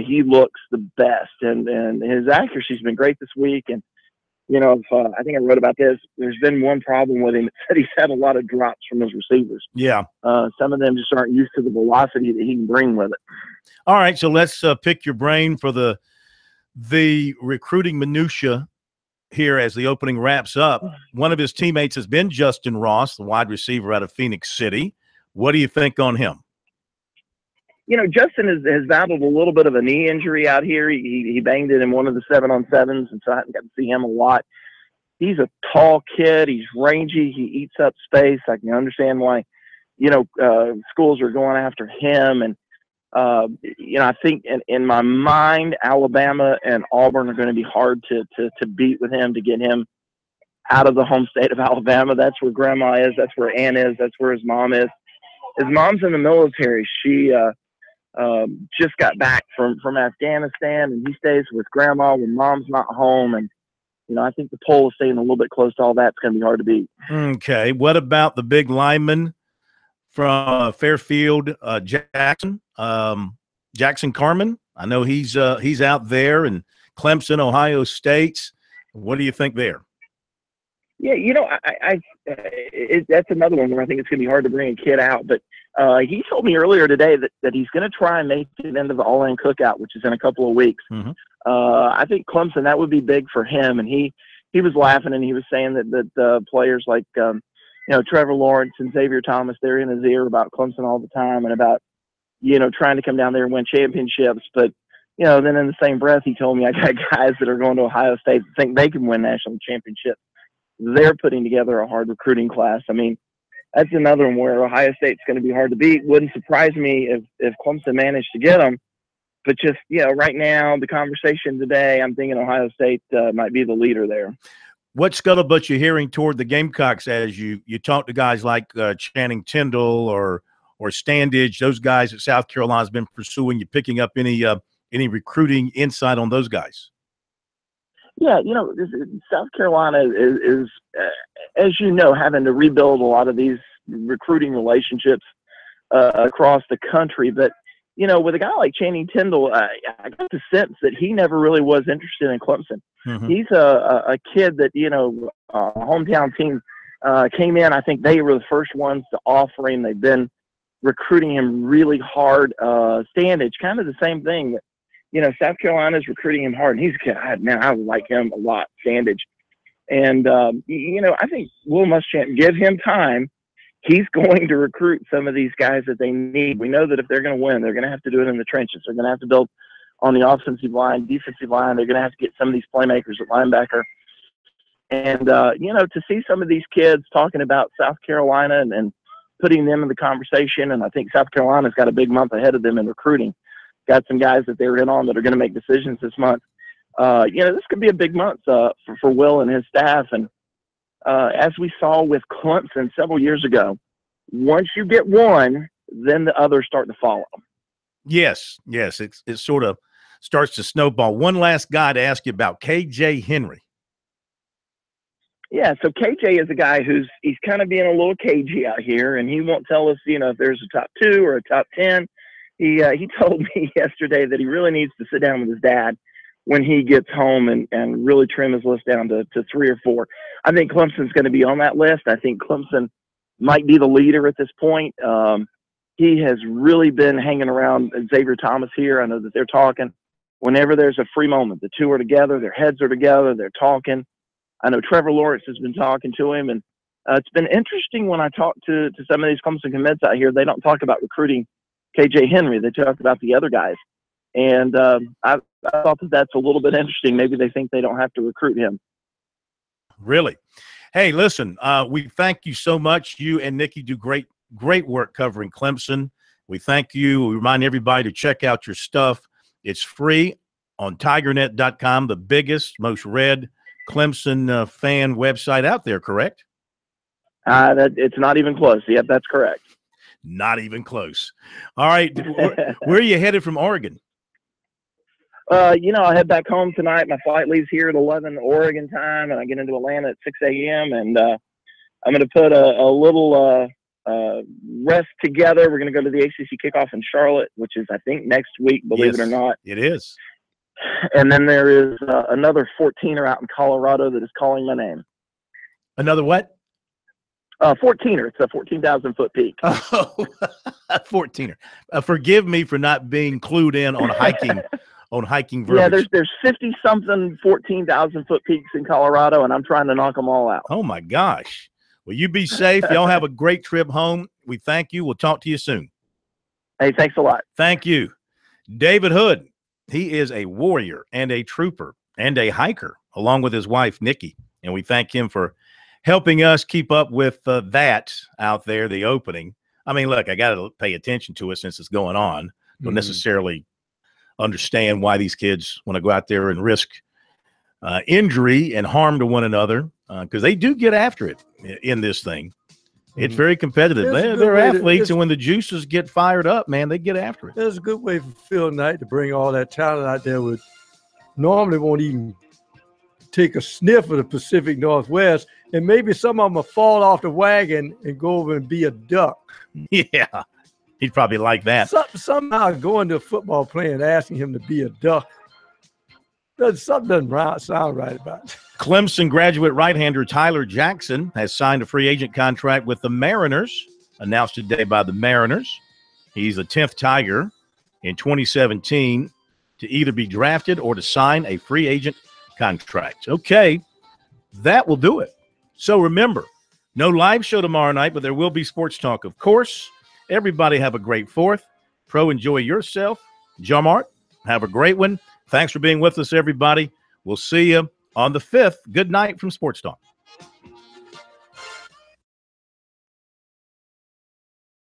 he looks the best, and his accuracy's been great this week. And I think I wrote about this. There's been one problem with him. It said he's had a lot of drops from his receivers. Yeah. Some of them just aren't used to the velocity that he can bring with it. All right, so let's pick your brain for the recruiting minutia here as the opening wraps up. One of his teammates has been Justin Ross, the wide receiver out of Phoenix City. What do you think on him? Justin has battled a little bit of a knee injury out here. He banged it in one of the 7-on-7s, and so I haven't got to see him a lot. He's a tall kid. He's rangy. He eats up space. I can understand why, schools are going after him. And, I think in my mind, Alabama and Auburn are going to be hard to beat with him, to get him out of the home state of Alabama. That's where grandma is. That's where Ann is. That's where his mom is. His mom's in the military. She just got back from Afghanistan, and he stays with grandma when mom's not home. And, I think the poll is staying a little bit close to all that. It's going to be hard to beat. Okay. What about the big lineman from Fairfield, Jackson Carman? I know he's out there, and Clemson, Ohio State. What do you think there? Yeah, that's another one where I think it's going to be hard to bring a kid out. But he told me earlier today that he's going to try and make it into the All-In Cookout, which is in a couple of weeks. Mm-hmm. I think Clemson, that would be big for him. And he was laughing, and he was saying that players like Trevor Lawrence and Xavier Thomas, they're in his ear about Clemson all the time and about trying to come down there and win championships. But then in the same breath, he told me, I got guys that are going to Ohio State that think they can win national championships. They're putting together a hard recruiting class. I mean, that's another one where Ohio State's going to be hard to beat. Wouldn't surprise me if Clemson managed to get them. But just, right now, the conversation today, I'm thinking Ohio State might be the leader there. What scuttlebutt you hearing toward the Gamecocks as you talk to guys like Channing Tindall or Standage, those guys that South Carolina's been pursuing? You picking up any recruiting insight on those guys? Yeah, South Carolina is as having to rebuild a lot of these recruiting relationships across the country. But, with a guy like Channing Tindall, I got the sense that he never really was interested in Clemson. Mm-hmm. He's a kid that, hometown team came in. I think they were the first ones to offer him. They've been recruiting him really hard. Standage, kind of the same thing. South Carolina's recruiting him hard, and he's a kid. I like him a lot, Standage. And, I think Will Muschamp, give him time. He's going to recruit some of these guys that they need. We know that if they're going to win, they're going to have to do it in the trenches. They're going to have to build on the offensive line, defensive line. They're going to have to get some of these playmakers at linebacker. And, to see some of these kids talking about South Carolina and putting them in the conversation, and I think South Carolina's got a big month ahead of them in recruiting. Got some guys that they're in on that are going to make decisions this month. This could be a big month for Will and his staff. And as we saw with Clemson several years ago, once you get one, then the others start to follow. Yes. It sort of starts to snowball. One last guy to ask you about, KJ Henry. Yeah, so KJ is a guy he's kind of being a little cagey out here, and he won't tell us, if there's a top 2 or a top 10. He told me yesterday that he really needs to sit down with his dad when he gets home and really trim his list down to 3 or 4. I think Clemson's going to be on that list. I think Clemson might be the leader at this point. He has really been hanging around Xavier Thomas here. I know that they're talking. whenever there's a free moment. The two are together, their heads are together, they're talking. I know Trevor Lawrence has been talking to him, and it's been interesting when I talk to some of these Clemson commits out here. They don't talk about recruiting KJ Henry. They talk about the other guys. And I thought that's a little bit interesting. Maybe they think they don't have to recruit him. Really? Hey, listen, we thank you so much. You and Nikki do great work covering Clemson. We thank you. We remind everybody to check out your stuff. It's free on tigernet.com, the biggest, most read Clemson fan website out there, correct? It's not even close. Yep, that's correct. Not even close. All right. Where are you headed from Oregon? I head back home tonight. My flight leaves here at 11 Oregon time, and I get into Atlanta at 6 a.m., and I'm going to put a little rest together. We're going to go to the ACC kickoff in Charlotte, which is, I think, next week, believe it or not. It is. And then there is another 14er out in Colorado that is calling my name. Another what? 14er. It's a 14,000-foot peak. Oh, 14er. Forgive me for not being clued in on hiking. On hiking verbiage. Yeah, there's 50-something 14,000-foot peaks in Colorado, and I'm trying to knock them all out. Oh, my gosh. Well, you be safe. Y'all have a great trip home. We thank you. We'll talk to you soon. Hey, thanks a lot. Thank you. David Hood, he is a warrior and a trooper and a hiker, along with his wife, Nikki. And we thank him for helping us keep up with that out there, the opening. I mean, look, I got to pay attention to it since it's going on. Don't necessarily understand why these kids want to go out there and risk injury and harm to one another, because they do get after it in this thing. It's very competitive. They're athletes, and when the juices get fired up, man, they get after it. There's a good way for Phil Knight to bring all that talent out there with normally won't even take a sniff of the Pacific Northwest, and maybe some of them will fall off the wagon and go over and be a duck. Yeah. He'd probably like that. Somehow going to a football player and asking him to be a duck, something doesn't sound right about it. Clemson graduate right-hander Tyler Jackson has signed a free agent contract with the Mariners, announced today by the Mariners. He's the 10th Tiger in 2017 to either be drafted or to sign a free agent contract. Okay, that will do it. So remember, no live show tomorrow night, but there will be Sports Talk, of course. Everybody have a great 4th. Pro, enjoy yourself. Jamart, have a great one. Thanks for being with us, everybody. We'll see you on the 5th. Good night from Sports Talk.